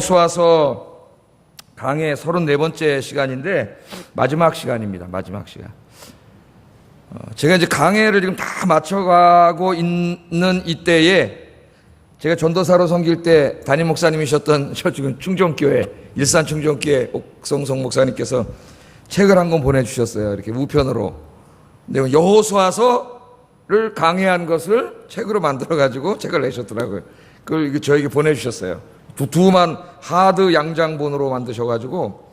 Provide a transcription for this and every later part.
여호수아서 강의 34번째 시간인데 마지막 시간입니다. 마지막 시간. 제가 이제 강해를 지금 다 맞춰가고 있는 이때에 제가 전도사로 섬길 때 담임 목사님이셨던 저 지금 충정교회 일산 충정교회 옥성성 목사님께서 책을 한 권 보내주셨어요. 이렇게 우편으로. 근데 여호수아서를 강해한 것을 책으로 만들어가지고 책을 내셨더라고요. 그걸 저에게 보내주셨어요. 두툼한 하드 양장본으로 만드셔가지고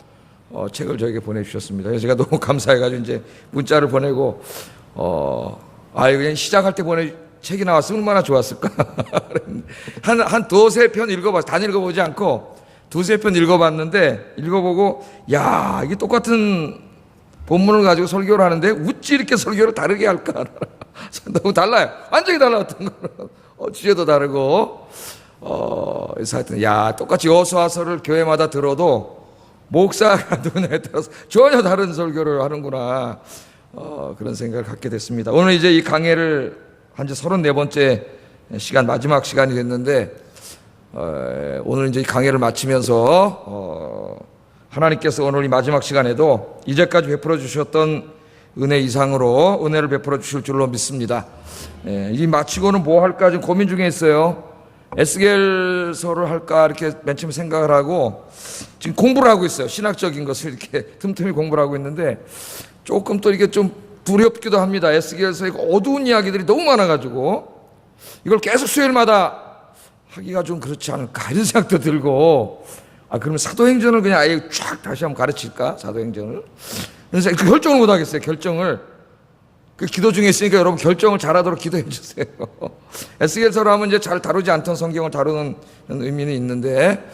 책을 저에게 보내주셨습니다. 그래서 제가 너무 감사해가지고 이제 문자를 보내고 그냥 시작할 때 책이 나왔으면 얼마나 좋았을까. 한 두세 편 읽어봤어요. 다 읽어보지 않고 두세 편 읽어봤는데 읽어보고 야 이게 똑같은 본문을 가지고 설교를 하는데 어찌 이렇게 설교를 다르게 할까. 너무 달라요. 완전히 달라졌던 거는 주제도 다르고 그래서 하여튼 똑같이 여호수아서를 교회마다 들어도 목사가 누구냐에 따라서 전혀 다른 설교를 하는구나 그런 생각을 갖게 됐습니다. 오늘 이제 이 강해를 한 지 34번째 시간 마지막 시간이 됐는데 오늘 이제 이 강해를 마치면서 하나님께서 오늘 이 마지막 시간에도 이제까지 베풀어 주셨던 은혜 이상으로 은혜를 베풀어 주실 줄로 믿습니다. 이 마치고는 뭐 할까 좀 고민 중에 있어요. 에스겔서를 할까 이렇게 맨 처음에 생각을 하고 지금 공부를 하고 있어요. 신학적인 것을 이렇게 틈틈이 공부를 하고 있는데 조금 또 이게 좀 두렵기도 합니다. 에스겔서의 어두운 이야기들이 너무 많아가지고 이걸 계속 수요일마다 하기가 좀 그렇지 않을까 이런 생각도 들고 그러면 사도행전을 그냥 아예 쫙 다시 한번 가르칠까 사도행전을 그래서 결정을 못 하겠어요. 결정을 기도 중에 있으니까 여러분 결정을 잘하도록 기도해 주세요. 에스겔서로 하면 이제 잘 다루지 않던 성경을 다루는 의미는 있는데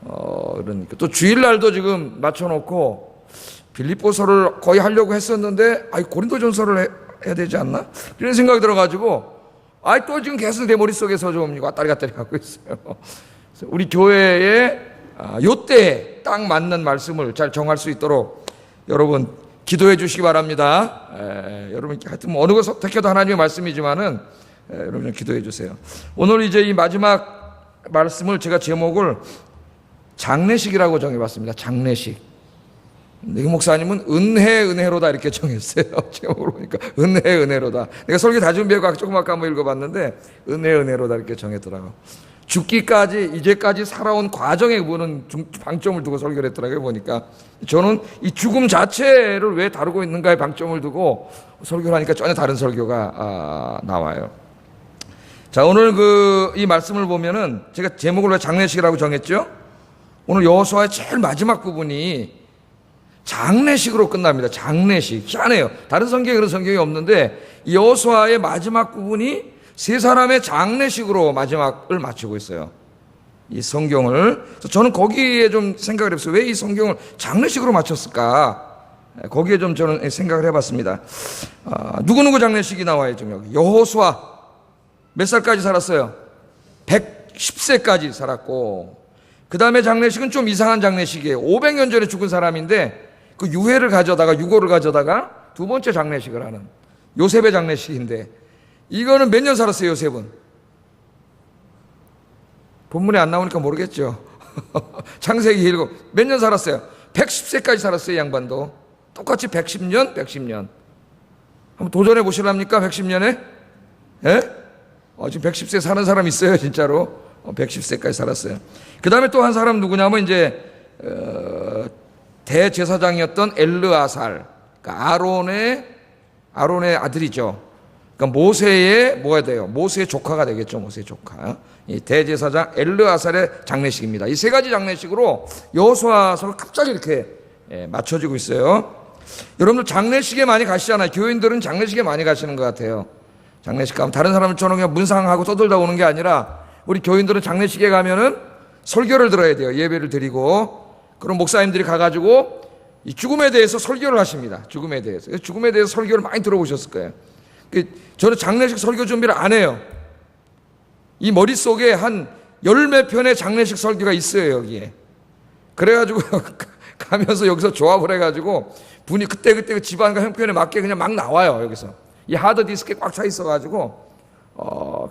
그러니까 또 주일날도 지금 맞춰놓고 빌립보서를 거의 하려고 했었는데 고린도전서를 해야 되지 않나? 이런 생각이 들어가지고 또 지금 계속 내 머릿속에서 좀 왔다리 갔다리 하고 있어요. 우리 교회에 요때 딱 맞는 말씀을 잘 정할 수 있도록 여러분 기도해 주시기 바랍니다. 여러분 하여튼 어느 걸 선택해도 하나님의 말씀이지만은 여러분 기도해 주세요. 오늘 이제 이 마지막 말씀을 제가 제목을 장례식이라고 정해봤습니다. 장례식. 이 목사님은 은혜로다 이렇게 정했어요. 제목으로 보니까 은혜로다. 내가 설교 다 준비하고 조금 아까 한번 읽어봤는데 은혜로다 이렇게 정했더라고. 죽기까지 이제까지 살아온 과정에 보는 방점을 두고 설교를 했더라고요. 보니까 저는 이 죽음 자체를 왜 다루고 있는가에 방점을 두고 설교를 하니까 전혀 다른 설교가 나와요. 자, 오늘 이 말씀을 보면은 제가 제목을 왜 장례식이라고 정했죠? 오늘 여호수아의 제일 마지막 부분이 장례식으로 끝납니다. 장례식. 희한해요. 다른 성경에 그런 성경이 없는데 여호수아의 마지막 부분이 세 사람의 장례식으로 마지막을 마치고 있어요. 이 성경을. 그래서 저는 거기에 좀 생각을 해봤어요. 왜 이 성경을 장례식으로 마쳤을까? 거기에 좀 저는 생각을 해봤습니다. 누구누구 장례식이 나와요, 지금 여기. 여호수아. 몇 살까지 살았어요? 110세까지 살았고. 그 다음에 장례식은 좀 이상한 장례식이에요. 500년 전에 죽은 사람인데 그 유해를 가져다가 유고를 가져다가 두 번째 장례식을 하는 요셉의 장례식인데 이거는 몇 년 살았어요, 요셉은? 본문에 안 나오니까 모르겠죠. 창세기 7 몇 년 살았어요? 110세까지 살았어요, 양반도. 똑같이 110년. 한번 도전해 보실랍니까? 110년에? 예? 지금 110세 사는 사람 있어요, 진짜로. 110세까지 살았어요. 그 다음에 또 한 사람 누구냐면 이제 대제사장이었던 엘르아살, 그러니까 아론의 아들이죠. 그러니까 모세의 뭐가 돼요? 모세의 조카가 되겠죠. 모세의 조카. 이 대제사장 엘르아살의 장례식입니다. 이 세 가지 장례식으로 여호수아서가 갑자기 이렇게 맞춰지고 있어요. 여러분들 장례식에 많이 가시잖아요. 교인들은 장례식에 많이 가시는 것 같아요. 장례식 가면 다른 사람처럼 그냥 문상하고 떠들다 오는 게 아니라 우리 교인들은 장례식에 가면은 설교를 들어야 돼요. 예배를 드리고 그럼 목사님들이 가가지고 이 죽음에 대해서 설교를 하십니다. 죽음에 대해서 설교를 많이 들어보셨을 거예요. 저는 장례식 설교 준비를 안 해요. 이 머릿속에 한 10몇 편의 장례식 설교가 있어요, 여기에. 그래가지고 가면서 여기서 조합을 해가지고 분이 그때 그 집안과 형편에 맞게 그냥 막 나와요, 여기서. 이 하드디스크에 꽉 차 있어가지고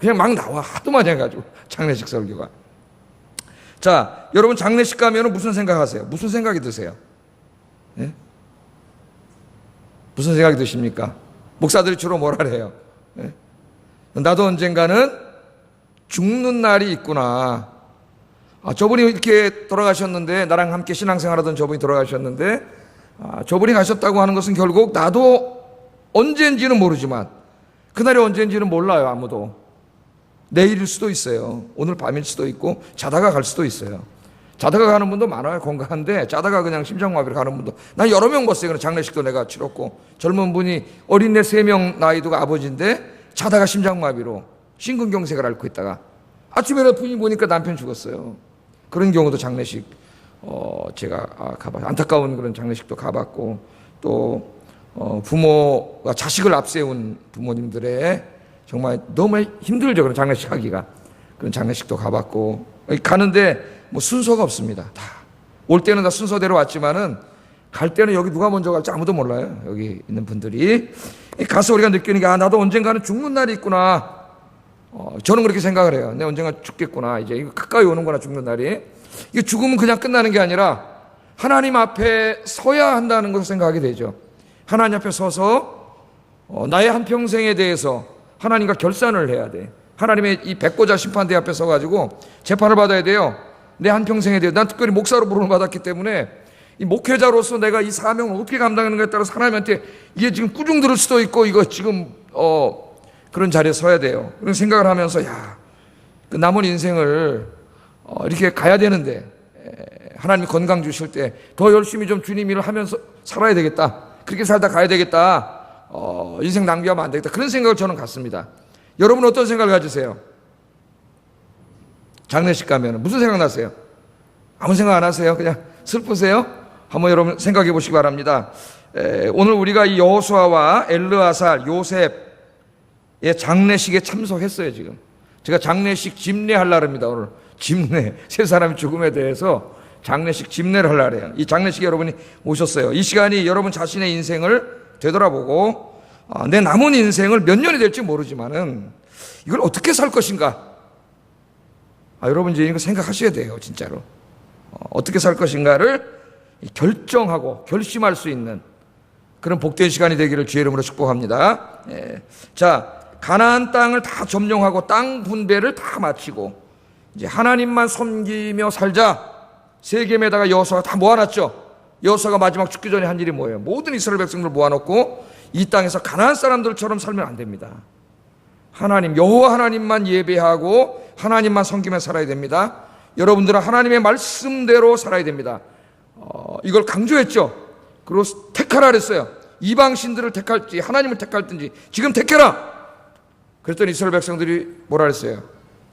그냥 막 나와. 하도 많이 해가지고 장례식 설교가. 자, 여러분 장례식 가면 무슨 생각하세요? 무슨 생각이 드세요? 예? 무슨 생각이 드십니까? 목사들이 주로 뭐라 그래요? 예? 나도 언젠가는 죽는 날이 있구나. 저분이 이렇게 돌아가셨는데, 나랑 함께 신앙생활하던 저분이 돌아가셨는데, 저분이 가셨다고 하는 것은 결국 나도 언제인지는 모르지만, 그날이 언제인지는 몰라요, 아무도. 내일일 수도 있어요. 오늘 밤일 수도 있고, 자다가 갈 수도 있어요. 자다가 가는 분도 많아요. 건강한데 자다가 그냥 심장마비로 가는 분도. 난 여러 명 봤어요. 그런 장례식도 내가 치렀고, 젊은 분이 어린애 3명 나이도가 아버지인데 자다가 심장마비로 심근경색을 앓고 있다가 아침에 분이 보니까 남편 죽었어요. 그런 경우도 장례식 제가 가봤, 안타까운 그런 장례식도 가봤고, 또 부모가 자식을 앞세운 부모님들의 정말 너무 힘들죠. 그런 장례식 하기가. 그런 장례식도 가봤고, 가는데 뭐 순서가 없습니다. 다 올 때는 다 순서대로 왔지만은 갈 때는 여기 누가 먼저 갈지 아무도 몰라요. 여기 있는 분들이. 가서 우리가 느끼는 게, 나도 언젠가는 죽는 날이 있구나. 저는 그렇게 생각을 해요. 내 언젠가 죽겠구나. 이제 이거 가까이 오는구나, 죽는 날이. 이게 죽으면 그냥 끝나는 게 아니라 하나님 앞에 서야 한다는 것을 생각하게 되죠. 하나님 앞에 서서 나의 한평생에 대해서 하나님과 결산을 해야 돼. 하나님의 이 백보자 심판대 앞에 서가지고 재판을 받아야 돼요. 내 한평생에 대해. 난 특별히 목사로 부름을 받았기 때문에 이 목회자로서 내가 이 사명을 어떻게 감당하는가에 따라서 하나님한테 이게 지금 꾸중 들을 수도 있고, 이거 지금 그런 자리에 서야 돼요. 그런 생각을 하면서, 그 남은 인생을 이렇게 가야 되는데, 하나님이 건강 주실 때 더 열심히 좀 주님 일을 하면서 살아야 되겠다. 그렇게 살다 가야 되겠다. 인생 낭비하면 안 되겠다. 그런 생각을 저는 갖습니다. 여러분은 어떤 생각을 가지세요? 장례식 가면 무슨 생각 나세요? 아무 생각 안 하세요? 그냥 슬프세요? 한번 여러분 생각해 보시기 바랍니다. 오늘 우리가 이 여호수아와 엘르아살, 요셉의 장례식에 참석했어요. 지금 제가 장례식 집례할 날입니다. 오늘 집례, 세 사람의 죽음에 대해서 장례식 집례를 할 날이에요. 이 장례식에 여러분이 오셨어요. 이 시간이 여러분 자신의 인생을 되돌아보고, 내 남은 인생을 몇 년이 될지 모르지만은 이걸 어떻게 살 것인가, 여러분 이제 이거 생각하셔야 돼요. 진짜로 어떻게 살 것인가를 결정하고 결심할 수 있는 그런 복된 시간이 되기를 주의 이름으로 축복합니다. 자, 가나안 땅을 다 점령하고 땅 분배를 다 마치고 이제 하나님만 섬기며 살자. 세겜에다가 여호수아가 다 모아놨죠. 여호수아가 마지막 죽기 전에 한 일이 뭐예요? 모든 이스라엘 백성들 모아놓고 이 땅에서 가나안 사람들처럼 살면 안 됩니다. 하나님, 여호와 하나님만 예배하고 하나님만 섬기며 살아야 됩니다. 여러분들은 하나님의 말씀대로 살아야 됩니다. 이걸 강조했죠. 그리고 택하라 그랬어요. 이방신들을 택할지 하나님을 택할든지 지금 택해라. 그랬더니 이스라엘 백성들이 뭐라 그랬어요?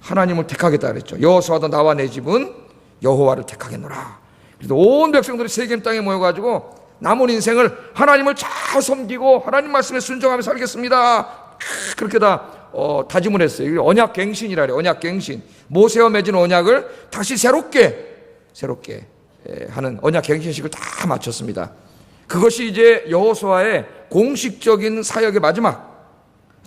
하나님을 택하겠다 그랬죠. 여호수아도 나와 내 집은 여호와를 택하겠노라. 그래서 온 백성들이 세겜 땅에 모여가지고 남은 인생을 하나님을 잘 섬기고 하나님 말씀에 순종하며 살겠습니다. 그렇게 다 다짐을 했어요. 언약갱신이라 그래요. 언약갱신. 모세와 맺은 언약을 다시 새롭게 하는 언약갱신식을 다 마쳤습니다. 그것이 이제 여호수아의 공식적인 사역의 마지막.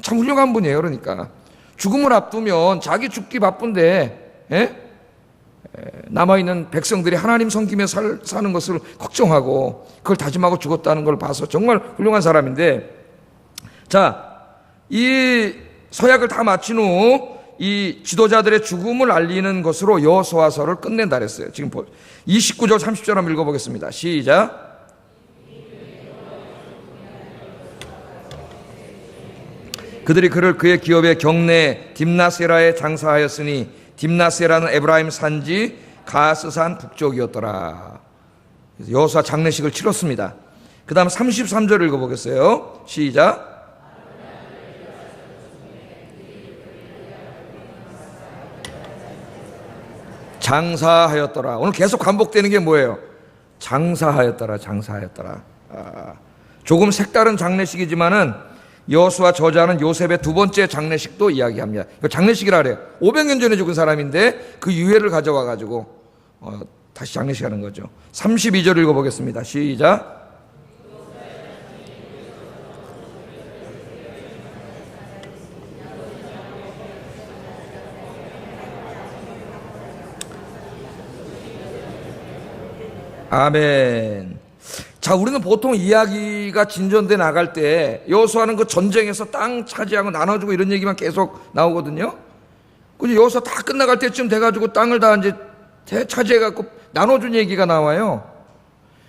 참 훌륭한 분이에요. 그러니까 죽음을 앞두면 자기 죽기 바쁜데 남아있는 백성들이 하나님 섬기며 사는 것을 걱정하고 그걸 다짐하고 죽었다는 걸 봐서 정말 훌륭한 사람인데, 자, 이 서약을 다 마친 후 이 지도자들의 죽음을 알리는 것으로 여호수아서를 끝낸다 그랬어요. 지금 29절 30절 한번 읽어보겠습니다. 시작. 그들이 그를 그의 기업의 경내 딥나세라에 장사하였으니 딥나세라는 에브라임 산지 가스산 북쪽이었더라. 여호수아 장례식을 치렀습니다. 그 다음 33절 읽어보겠어요. 시작. 장사하였더라. 오늘 계속 반복되는 게 뭐예요? 장사하였더라. 조금 색다른 장례식이지만은 여호수아 저자는 요셉의 두 번째 장례식도 이야기합니다. 장례식이라 그래요. 500년 전에 죽은 사람인데 그 유해를 가져와 가지고 다시 장례식하는 거죠. 32절 읽어보겠습니다. 시작. 아멘. 자, 우리는 보통 이야기가 진전돼 나갈 때 여호수아는 그 전쟁에서 땅 차지하고 나눠주고 이런 얘기만 계속 나오거든요. 근데 여호수아 다 끝나갈 때쯤 돼가지고 땅을 다 이제 차지해갖고 나눠준 얘기가 나와요.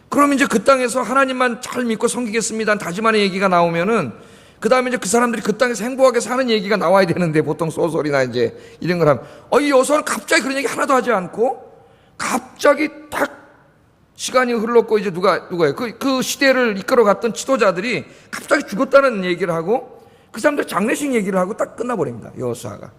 그럼 이제 그 땅에서 하나님만 잘 믿고 섬기겠습니다 다짐하는 얘기가 나오면은 그 다음에 이제 그 사람들이 그 땅에서 행복하게 사는 얘기가 나와야 되는데, 보통 소설이나 이제 이런 걸 하면 이 여호수아는 갑자기 그런 얘기 하나도 하지 않고 갑자기 딱 시간이 흘렀고 이제 누가요? 그 시대를 이끌어갔던 지도자들이 갑자기 죽었다는 얘기를 하고 그 사람들 장례식 얘기를 하고 딱 끝나버립니다. 여호수아가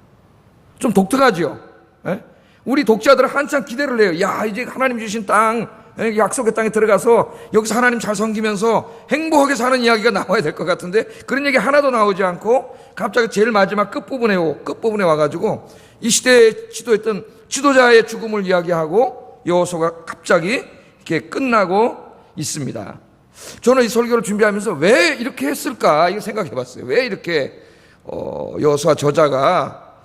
좀 독특하죠. 예? 우리 독자들은 한참 기대를 해요. 야, 이제 하나님 주신 땅, 약속의 땅에 들어가서 여기서 하나님 잘 섬기면서 행복하게 사는 이야기가 나와야 될 것 같은데 그런 얘기 하나도 나오지 않고 갑자기 제일 마지막 끝부분에 와가지고 이 시대에 지도했던 지도자의 죽음을 이야기하고 여호수아가 갑자기 이렇게 끝나고 있습니다. 저는 이 설교를 준비하면서 왜 이렇게 했을까 이거 생각해 봤어요. 왜 이렇게 여호수아 저자가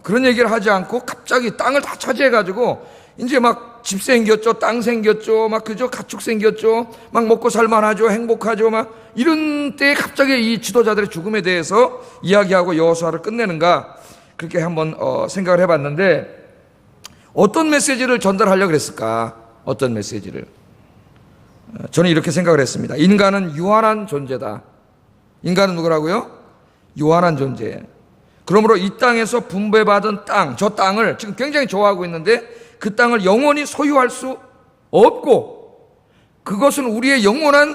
그런 얘기를 하지 않고 갑자기 땅을 다 차지해가지고 이제 막 집 생겼죠, 땅 생겼죠, 막 그죠, 가축 생겼죠, 막 먹고 살만하죠, 행복하죠, 막 이런 때에 갑자기 이 지도자들의 죽음에 대해서 이야기하고 여호수아를 끝내는가, 그렇게 한번 생각을 해봤는데 어떤 메시지를 전달하려고 그랬을까? 어떤 메시지를? 저는 이렇게 생각을 했습니다. 인간은 유한한 존재다. 인간은 누구라고요? 유한한 존재. 그러므로 이 땅에서 분배받은 땅, 저 땅을 지금 굉장히 좋아하고 있는데 그 땅을 영원히 소유할 수 없고, 그것은 우리의 영원한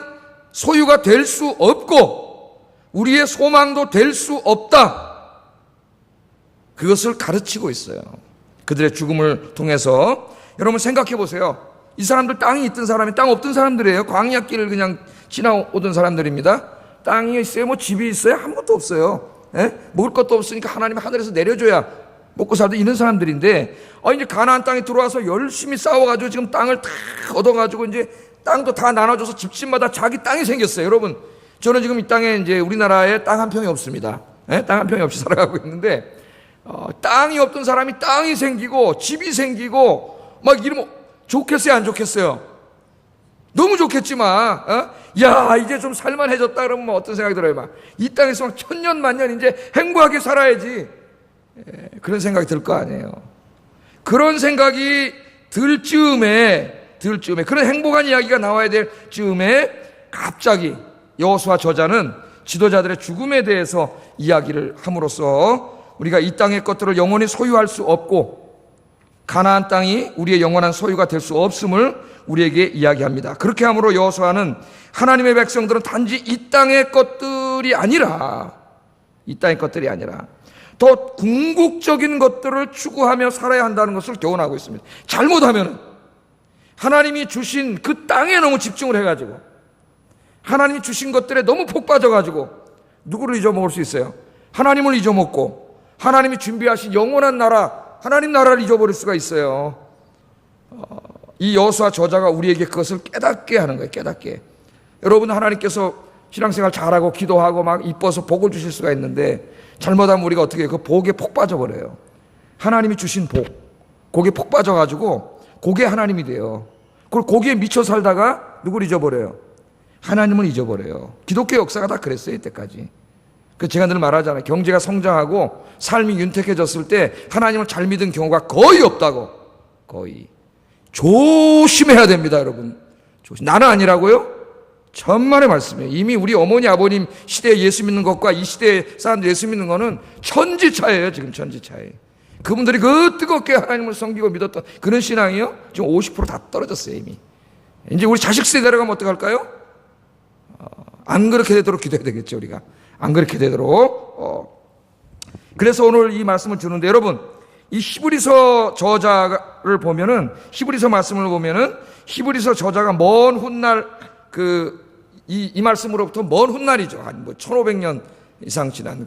소유가 될 수 없고 우리의 소망도 될 수 없다. 그것을 가르치고 있어요. 그들의 죽음을 통해서. 여러분 생각해 보세요. 이 사람들 땅이 있던 사람이 땅 없던 사람들이에요. 광야길을 그냥 지나오던 사람들입니다. 땅이 있어요? 뭐 집이 있어요? 아무것도 없어요. 예? 먹을 것도 없으니까 하나님이 하늘에서 내려줘야 먹고 살던 이런 사람들인데, 이제 가나안 땅에 들어와서 열심히 싸워가지고 지금 땅을 다 얻어가지고 이제 땅도 다 나눠줘서 집집마다 자기 땅이 생겼어요. 여러분, 저는 지금 이 땅에 이제 우리나라에 땅 한 평이 없습니다. 예? 땅 한 평이 없이 살아가고 있는데, 땅이 없던 사람이 땅이 생기고 집이 생기고 막 이러면 좋겠어요, 안 좋겠어요? 너무 좋겠지만, 야, 이제 좀 살만해졌다 그러면 뭐 어떤 생각이 들어요? 막 이 땅에서 막 천년 만년 이제 행복하게 살아야지. 그런 생각이 들 거 아니에요. 그런 생각이 들 즈음에 그런 행복한 이야기가 나와야 될 즈음에 갑자기 여호수아 저자는 지도자들의 죽음에 대해서 이야기를 함으로써 우리가 이 땅의 것들을 영원히 소유할 수 없고 가나안 땅이 우리의 영원한 소유가 될 수 없음을 우리에게 이야기합니다. 그렇게 함으로 여호수아는 하나님의 백성들은 단지 이 땅의 것들이 아니라 더 궁극적인 것들을 추구하며 살아야 한다는 것을 교훈하고 있습니다. 잘못하면 하나님이 주신 그 땅에 너무 집중을 해가지고 하나님이 주신 것들에 너무 폭 빠져가지고 누구를 잊어먹을 수 있어요? 하나님을 잊어먹고 하나님이 준비하신 영원한 나라, 하나님 나라를 잊어버릴 수가 있어요. 이 여호수아 저자가 우리에게 그것을 깨닫게 하는 거예요. 깨닫게. 여러분, 하나님께서 신앙생활 잘하고 기도하고 막 이뻐서 복을 주실 수가 있는데 잘못하면 우리가 어떻게 해요? 그 복에 폭 빠져버려요. 하나님이 주신 복, 거기에 폭 빠져가지고 그게 하나님이 돼요. 그걸 거기에 미쳐 살다가 누굴 잊어버려요? 하나님을 잊어버려요. 기독교 역사가 다 그랬어요, 이때까지. 제가 늘 말하잖아요. 경제가 성장하고 삶이 윤택해졌을 때 하나님을 잘 믿은 경우가 거의 없다고. 거의. 조심해야 됩니다, 여러분. 나는 아니라고요? 천만의 말씀이에요. 이미 우리 어머니 아버님 시대에 예수 믿는 것과 이 시대에 사람들 예수 믿는 거는 천지차예요. 지금 천지차예요. 그분들이 그 뜨겁게 하나님을 섬기고 믿었던 그런 신앙이요, 지금 50% 다 떨어졌어요. 이미. 이제 우리 자식 세대로 가면 어떡할까요? 안 그렇게 되도록 기도해야 되겠죠. 우리가 안 그렇게 되도록. 그래서 오늘 이 말씀을 주는데, 여러분, 이 히브리서 저자를 보면은, 히브리서 말씀을 보면은 히브리서 저자가 먼 훗날 이 말씀으로부터 먼 훗날이죠. 한 1500년 이상 지난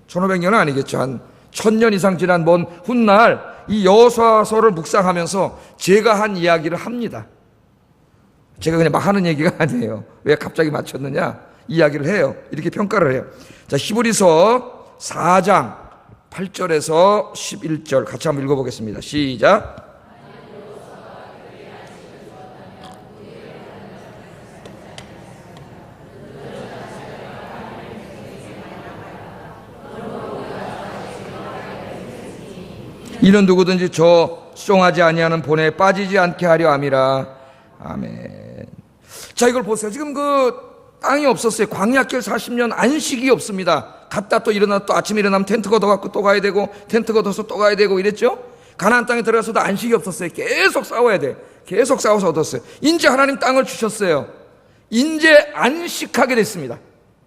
1500년은 아니겠죠. 한 1000년 이상 지난 먼 훗날 이 여호수아서를 묵상하면서 제가 한 이야기를 합니다. 제가 그냥 막 하는 얘기가 아니에요. 왜 갑자기 맞췄느냐? 이야기를 해요. 이렇게 평가를 해요. 자, 히브리서 4장 8절에서 11절 같이 한번 읽어보겠습니다. 시작. 이는 누구든지 저 수종하지 아니하는 본에 빠지지 않게 하려 함이라. 아멘. 자, 이걸 보세요. 지금 그 땅이 없었어요. 광야길 40년 안식이 없습니다. 갔다 또 일어나 또 아침에 일어나면 텐트 걷어갖고 또 가야 되고 텐트 걷어서 또 가야 되고 이랬죠. 가나안 땅에 들어가서도 안식이 없었어요. 계속 싸워야 돼. 계속 싸워서 얻었어요. 이제 하나님 땅을 주셨어요. 이제 안식하게 됐습니다.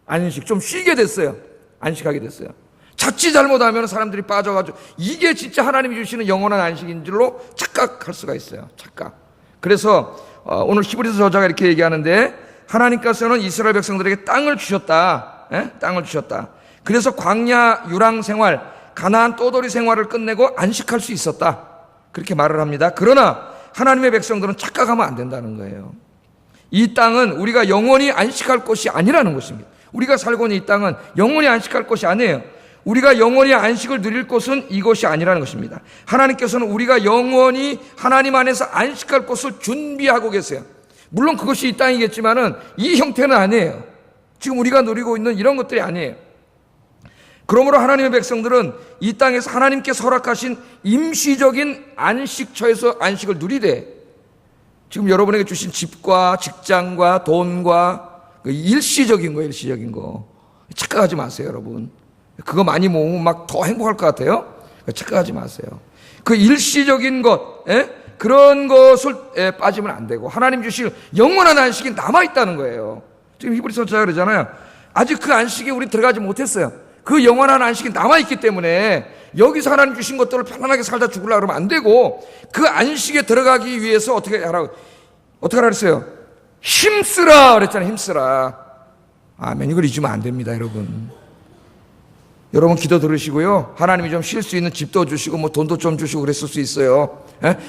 안식, 좀 쉬게 됐어요. 안식하게 됐어요. 자칫 잘못하면 사람들이 빠져가지고 이게 진짜 하나님이 주시는 영원한 안식인 줄로 착각할 수가 있어요. 착각. 그래서 오늘 히브리서 저자가 이렇게 얘기하는데, 하나님께서는 이스라엘 백성들에게 땅을 주셨다. 땅을 주셨다. 그래서 광야 유랑 생활, 가나안 떠돌이 생활을 끝내고 안식할 수 있었다. 그렇게 말을 합니다. 그러나 하나님의 백성들은 착각하면 안 된다는 거예요. 이 땅은 우리가 영원히 안식할 곳이 아니라는 것입니다. 우리가 살고 있는 이 땅은 영원히 안식할 곳이 아니에요. 우리가 영원히 안식을 누릴 곳은 이곳이 아니라는 것입니다. 하나님께서는 우리가 영원히 하나님 안에서 안식할 곳을 준비하고 계세요. 물론 그것이 이 땅이겠지만은 이 형태는 아니에요. 지금 우리가 누리고 있는 이런 것들이 아니에요. 그러므로 하나님의 백성들은 이 땅에서 하나님께서 허락하신 임시적인 안식처에서 안식을 누리되, 지금 여러분에게 주신 집과 직장과 돈과 그 일시적인 거, 일시적인 거 착각하지 마세요, 여러분. 그거 많이 모으면 막 더 행복할 것 같아요. 착각하지 마세요. 그 일시적인 것, 그런 것을 빠지면 안 되고 하나님 주실 영원한 안식이 남아있다는 거예요. 지금 히브리서 저자가 그러잖아요. 아직 그 안식에 우리 들어가지 못했어요. 그 영원한 안식이 남아있기 때문에 여기서 하나님 주신 것들을 편안하게 살다 죽으려고 그러면 안 되고, 그 안식에 들어가기 위해서 어떻게 하라 그랬어요? 힘쓰라 그랬잖아요. 힘쓰라. 아멘. 이걸 잊으면 안 됩니다, 여러분. 여러분 기도 들으시고요. 하나님이 좀 쉴 수 있는 집도 주시고 뭐 돈도 좀 주시고 그랬을 수 있어요.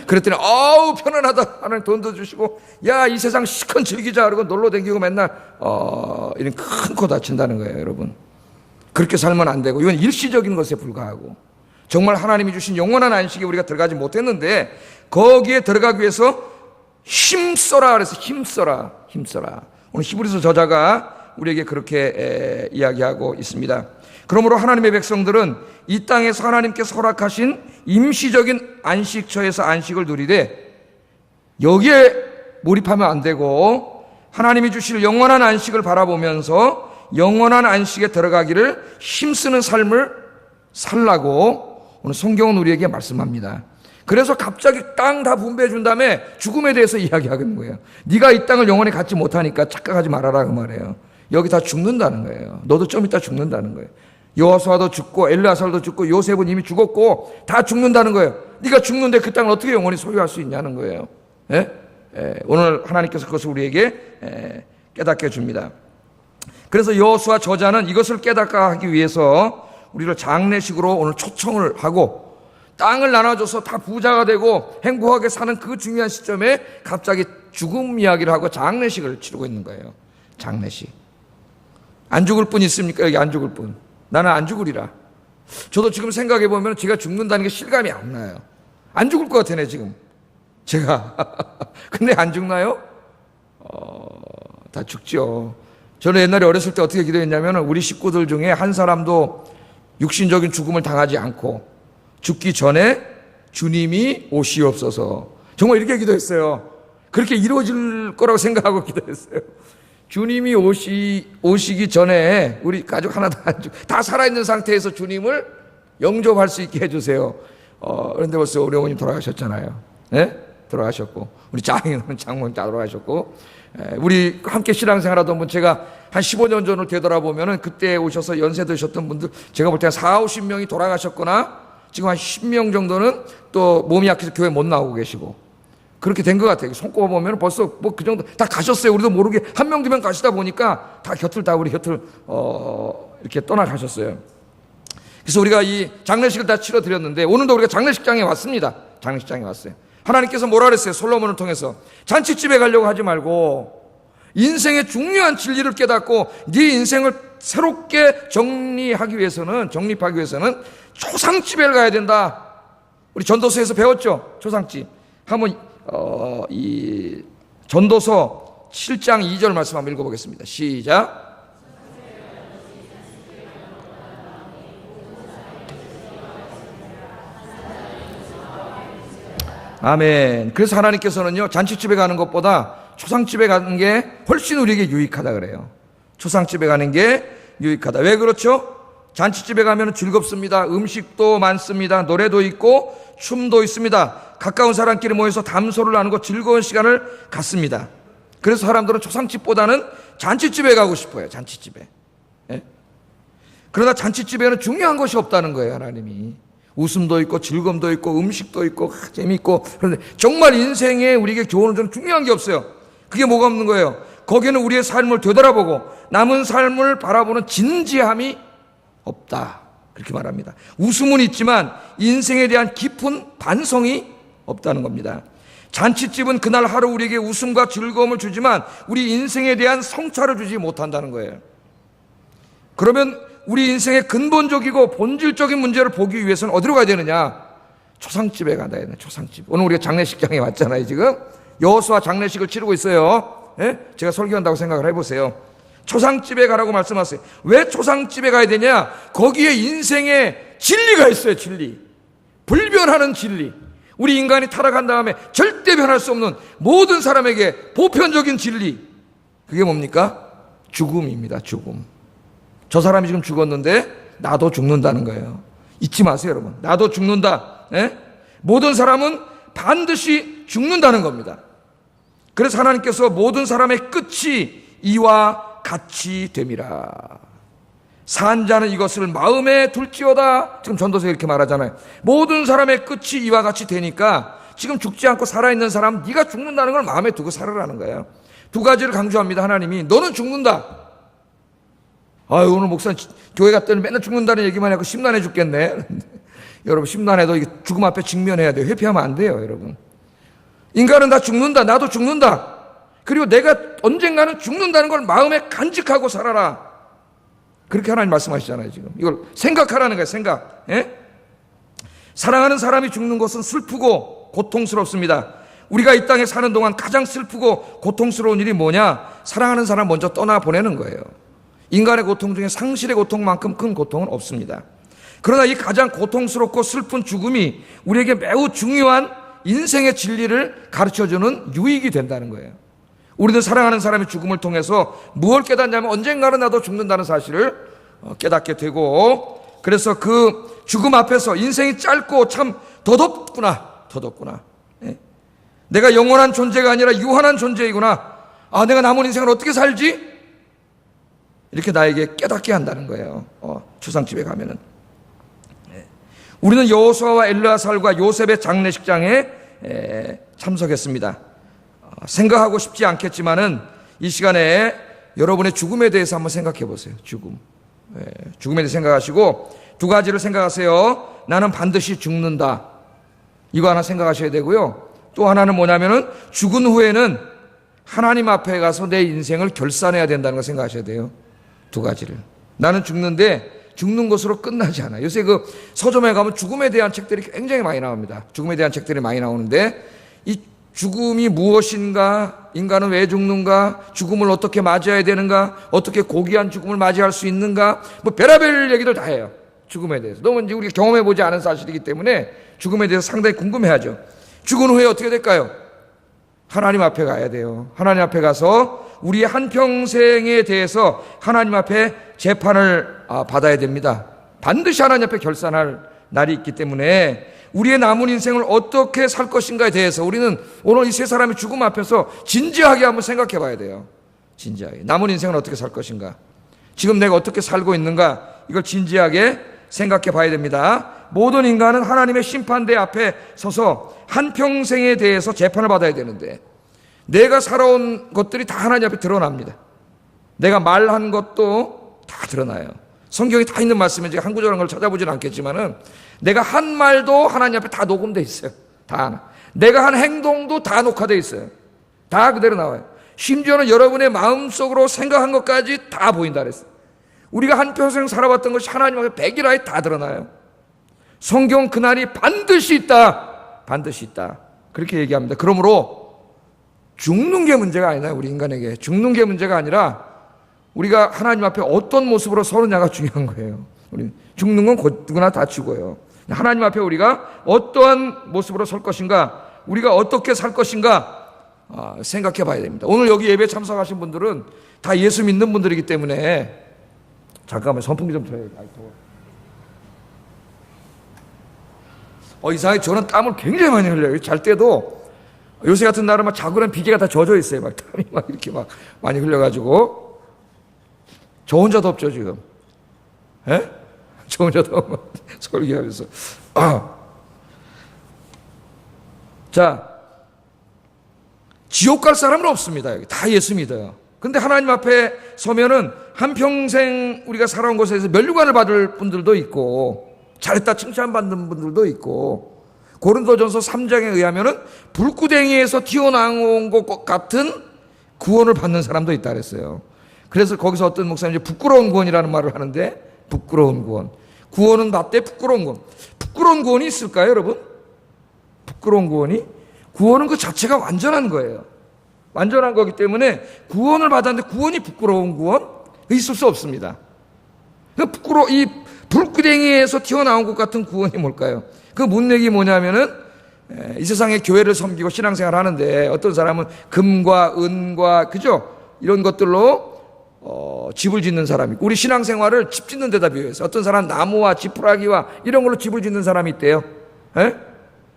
그랬더니 아우 편안하다. 하나님 돈도 주시고 야 이 세상 시큰 즐기자 그러고 놀러 다니고 맨날 이런 큰 코 다친다는 거예요, 여러분. 그렇게 살면 안 되고 이건 일시적인 것에 불과하고, 정말 하나님이 주신 영원한 안식에 우리가 들어가지 못했는데 거기에 들어가기 위해서 힘써라 그래서 힘써라. 오늘 히브리서 저자가 우리에게 그렇게 이야기하고 있습니다. 그러므로 하나님의 백성들은 이 땅에서 하나님께서 허락하신 임시적인 안식처에서 안식을 누리되 여기에 몰입하면 안 되고 하나님이 주실 영원한 안식을 바라보면서 영원한 안식에 들어가기를 힘쓰는 삶을 살라고 오늘 성경은 우리에게 말씀합니다. 그래서 갑자기 땅 다 분배해 준 다음에 죽음에 대해서 이야기하는 거예요. 네가 이 땅을 영원히 갖지 못하니까 착각하지 말아라 그 말이에요. 여기 다 죽는다는 거예요. 너도 좀 이따 죽는다는 거예요. 여호수아도 죽고 엘르아살도 죽고 요셉은 이미 죽었고 다 죽는다는 거예요. 네가 죽는데 그 땅을 어떻게 영원히 소유할 수 있냐는 거예요. 오늘 하나님께서 그것을 우리에게 깨닫게 해줍니다. 그래서 여호수아 저자는 이것을 깨닫게 하기 위해서 우리를 장례식으로 오늘 초청을 하고, 땅을 나눠줘서 다 부자가 되고 행복하게 사는 그 중요한 시점에 갑자기 죽음 이야기를 하고 장례식을 치르고 있는 거예요. 장례식. 안 죽을 분 있습니까? 여기 안 죽을 분. 나는 안 죽으리라. 저도 지금 생각해 보면 제가 죽는다는 게 실감이 안 나요. 안 죽을 것 같아요, 지금. 제가. 근데 안 죽나요? 다 죽죠. 저는 옛날에 어렸을 때 어떻게 기도했냐면 우리 식구들 중에 한 사람도 육신적인 죽음을 당하지 않고 죽기 전에 주님이 오시옵소서. 정말 이렇게 기도했어요. 그렇게 이루어질 거라고 생각하고 기도했어요. 주님이 오시기 전에 우리 가족 하나도 안 죽고 다 살아있는 상태에서 주님을 영접할 수 있게 해주세요. 그런데 벌써 우리 어머님 돌아가셨잖아요. 돌아가셨고 우리 장모님 다 돌아가셨고, 우리 함께 신앙생활하던 분 제가 한 15년 전을 되돌아보면은 그때 오셔서 연세 드셨던 분들 제가 볼 때 한 40-50명이 돌아가셨거나 지금 한 10명 정도는 또 몸이 약해서 교회 못 나오고 계시고 그렇게 된 것 같아요. 손꼽아 보면 벌써 뭐 그 정도 다 가셨어요. 우리도 모르게 한 명 두 명 가시다 보니까 다 우리 곁을 이렇게 떠나가셨어요. 그래서 우리가 이 장례식을 다 치러드렸는데 오늘도 우리가 장례식장에 왔습니다. 장례식장에 왔어요. 하나님께서 뭐라 그랬어요? 솔로몬을 통해서 잔치집에 가려고 하지 말고 인생의 중요한 진리를 깨닫고 네 인생을 새롭게 정립하기 위해서는 초상집에 가야 된다. 우리 전도서에서 배웠죠? 초상집. 한번 이 전도서 7장 2절 말씀 한번 읽어보겠습니다. 시작. 아멘. 그래서 하나님께서는요, 잔치집에 가는 것보다 초상집에 가는 게 훨씬 우리에게 유익하다 그래요. 초상집에 가는 게 유익하다. 왜 그렇죠? 잔치집에 가면 즐겁습니다. 음식도 많습니다. 노래도 있고 춤도 있습니다. 가까운 사람끼리 모여서 담소를 나누고 즐거운 시간을 갖습니다. 그래서 사람들은 초상집보다는 잔치집에 가고 싶어요. 잔치집에. 예? 그러나 잔치집에는 중요한 것이 없다는 거예요. 하나님이. 웃음도 있고 즐거움도 있고 음식도 있고 재미있고, 그런데 정말 인생에 우리에게 교훈을 주는 중요한 게 없어요. 그게 뭐가 없는 거예요? 거기는 우리의 삶을 되돌아보고 남은 삶을 바라보는 진지함이 없다, 그렇게 말합니다. 웃음은 있지만 인생에 대한 깊은 반성이 없다는 겁니다. 잔치집은 그날 하루 우리에게 웃음과 즐거움을 주지만 우리 인생에 대한 성찰을 주지 못한다는 거예요. 그러면 우리 인생의 근본적이고 본질적인 문제를 보기 위해서는 어디로 가야 되느냐? 초상집에 가야 되네. 초상집. 오늘 우리가 장례식장에 왔잖아요. 지금 여호수아 장례식을 치르고 있어요. 예? 제가 설교한다고 생각을 해보세요. 초상집에 가라고 말씀하세요. 왜 초상집에 가야 되냐? 거기에 인생의 진리가 있어요. 진리. 불변하는 진리. 우리 인간이 타락한 다음에 절대 변할 수 없는 모든 사람에게 보편적인 진리. 그게 뭡니까? 죽음입니다. 죽음. 저 사람이 지금 죽었는데 나도 죽는다는 거예요. 잊지 마세요, 여러분. 나도 죽는다. 예? 모든 사람은 반드시 죽는다는 겁니다. 그래서 하나님께서 모든 사람의 끝이 이와 같이 됨이라. 산 자는 이것을 마음에 둘지어다. 지금 전도서에 이렇게 말하잖아요. 모든 사람의 끝이 이와 같이 되니까 지금 죽지 않고 살아있는 사람, 네가 죽는다는 걸 마음에 두고 살아라는 거예요. 두 가지를 강조합니다. 하나님이. 너는 죽는다. 아유, 오늘 목사 교회 갔더니 맨날 죽는다는 얘기만 하고 심란해 죽겠네. 여러분, 심란해도 이게 죽음 앞에 직면해야 돼요. 회피하면 안 돼요, 여러분. 인간은 다 죽는다. 나도 죽는다. 그리고 내가 언젠가는 죽는다는 걸 마음에 간직하고 살아라. 그렇게 하나님 말씀하시잖아요. 지금 이걸 생각하라는 거예요. 생각. 예? 사랑하는 사람이 죽는 것은 슬프고 고통스럽습니다. 우리가 이 땅에 사는 동안 가장 슬프고 고통스러운 일이 뭐냐? 사랑하는 사람 먼저 떠나보내는 거예요. 인간의 고통 중에 상실의 고통만큼 큰 고통은 없습니다. 그러나 이 가장 고통스럽고 슬픈 죽음이 우리에게 매우 중요한 인생의 진리를 가르쳐주는 유익이 된다는 거예요. 우리는 사랑하는 사람의 죽음을 통해서 무엇을 깨닫냐면 언젠가는 나도 죽는다는 사실을 깨닫게 되고, 그래서 그 죽음 앞에서 인생이 짧고 참 더덥구나. 예? 내가 영원한 존재가 아니라 유한한 존재이구나. 아, 내가 남은 인생을 어떻게 살지? 이렇게 나에게 깨닫게 한다는 거예요. 추상집에 가면은. 우리는 여호수아와 엘르아살과 요셉의 장례식장에 참석했습니다. 생각하고 싶지 않겠지만은 이 시간에 여러분의 죽음에 대해서 한번 생각해 보세요. 죽음. 죽음에 대해서 생각하시고 두 가지를 생각하세요. 나는 반드시 죽는다. 이거 하나 생각하셔야 되고요. 또 하나는 뭐냐면은 죽은 후에는 하나님 앞에 가서 내 인생을 결산해야 된다는 거 생각하셔야 돼요. 두 가지를. 나는 죽는데 죽는 것으로 끝나지 않아요. 요새 그 서점에 가면 죽음에 대한 책들이 굉장히 많이 나옵니다. 죽음에 대한 책들이 많이 나오는데 이 죽음이 무엇인가? 인간은 왜 죽는가? 죽음을 어떻게 맞이해야 되는가? 어떻게 고귀한 죽음을 맞이할 수 있는가? 뭐 별의별 얘기들 다 해요. 죽음에 대해서. 너무 이제 우리가 경험해보지 않은 사실이기 때문에 죽음에 대해서 상당히 궁금해하죠. 죽은 후에 어떻게 될까요? 하나님 앞에 가야 돼요. 하나님 앞에 가서 우리 한평생에 대해서 하나님 앞에 재판을 받아야 됩니다. 반드시 하나님 앞에 결산할 날이 있기 때문에 우리의 남은 인생을 어떻게 살 것인가에 대해서 우리는 오늘 이 세 사람의 죽음 앞에서 진지하게 한번 생각해 봐야 돼요. 진지하게. 남은 인생을 어떻게 살 것인가? 지금 내가 어떻게 살고 있는가? 이걸 진지하게 생각해 봐야 됩니다. 모든 인간은 하나님의 심판대 앞에 서서 한평생에 대해서 재판을 받아야 되는데 내가 살아온 것들이 다 하나님 앞에 드러납니다. 내가 말한 것도 다 드러나요. 성경에 다 있는 말씀에 제가 한 구절한 걸 찾아보지는 않겠지만은 내가 한 말도 하나님 앞에 다 녹음되어 있어요. 다 하나. 내가 한 행동도 다 녹화되어 있어요. 다 그대로 나와요. 심지어는 여러분의 마음속으로 생각한 것까지 다 보인다 그랬어요. 우리가 한평생 살아왔던 것이 하나님 앞에 백일하에 다 드러나요. 성경 그날이 반드시 있다. 반드시 있다. 그렇게 얘기합니다. 그러므로 죽는 게 문제가 아니다. 우리 인간에게. 죽는 게 문제가 아니라 우리가 하나님 앞에 어떤 모습으로 서느냐가 중요한 거예요. 우리 죽는 건 누구나 다 죽어요. 하나님 앞에 우리가 어떠한 모습으로 설 것인가, 우리가 어떻게 살 것인가 생각해 봐야 됩니다. 오늘 여기 예배 참석하신 분들은 다 예수 믿는 분들이기 때문에 잠깐만 선풍기 좀 틀어요. 이상하게 저는 땀을 굉장히 많이 흘려요. 잘 때도 요새 같은 날은 막 자고난 비계가 다 젖어 있어요. 막 땀이 막 이렇게 막 많이 흘려가지고 저 혼자 덥죠 지금. 예? 저 혼자 덥고 설교하면서. 자, 지옥 갈 사람은 없습니다. 여기 다 예수 믿어요. 근데 하나님 앞에 서면은 한평생 우리가 살아온 곳에서 면류관을 받을 분들도 있고 잘했다 칭찬받는 분들도 있고 고린도전서 3장에 의하면은 불구덩이에서 튀어나온 것 같은 구원을 받는 사람도 있다 그랬어요. 그래서 거기서 어떤 목사님이 부끄러운 구원이라는 말을 하는데 부끄러운 구원. 구원은 맞대 부끄러운 구원. 부끄러운 구원이 있을까요, 여러분? 부끄러운 구원이? 구원은 그 자체가 완전한 거예요. 완전한 거기 때문에 구원을 받았는데 구원이 부끄러운 구원? 있을 수 없습니다. 이 불구덩이에서 튀어나온 것 같은 구원이 뭘까요? 그 문맥이 뭐냐면은 이 세상에 교회를 섬기고 신앙생활 하는데 어떤 사람은 금과 은과 그죠? 이런 것들로 집을 짓는 사람이 있고 우리 신앙생활을 집 짓는 데다 비유해서 어떤 사람은 나무와 지푸라기와 이런 걸로 집을 짓는 사람이 있대요. 예?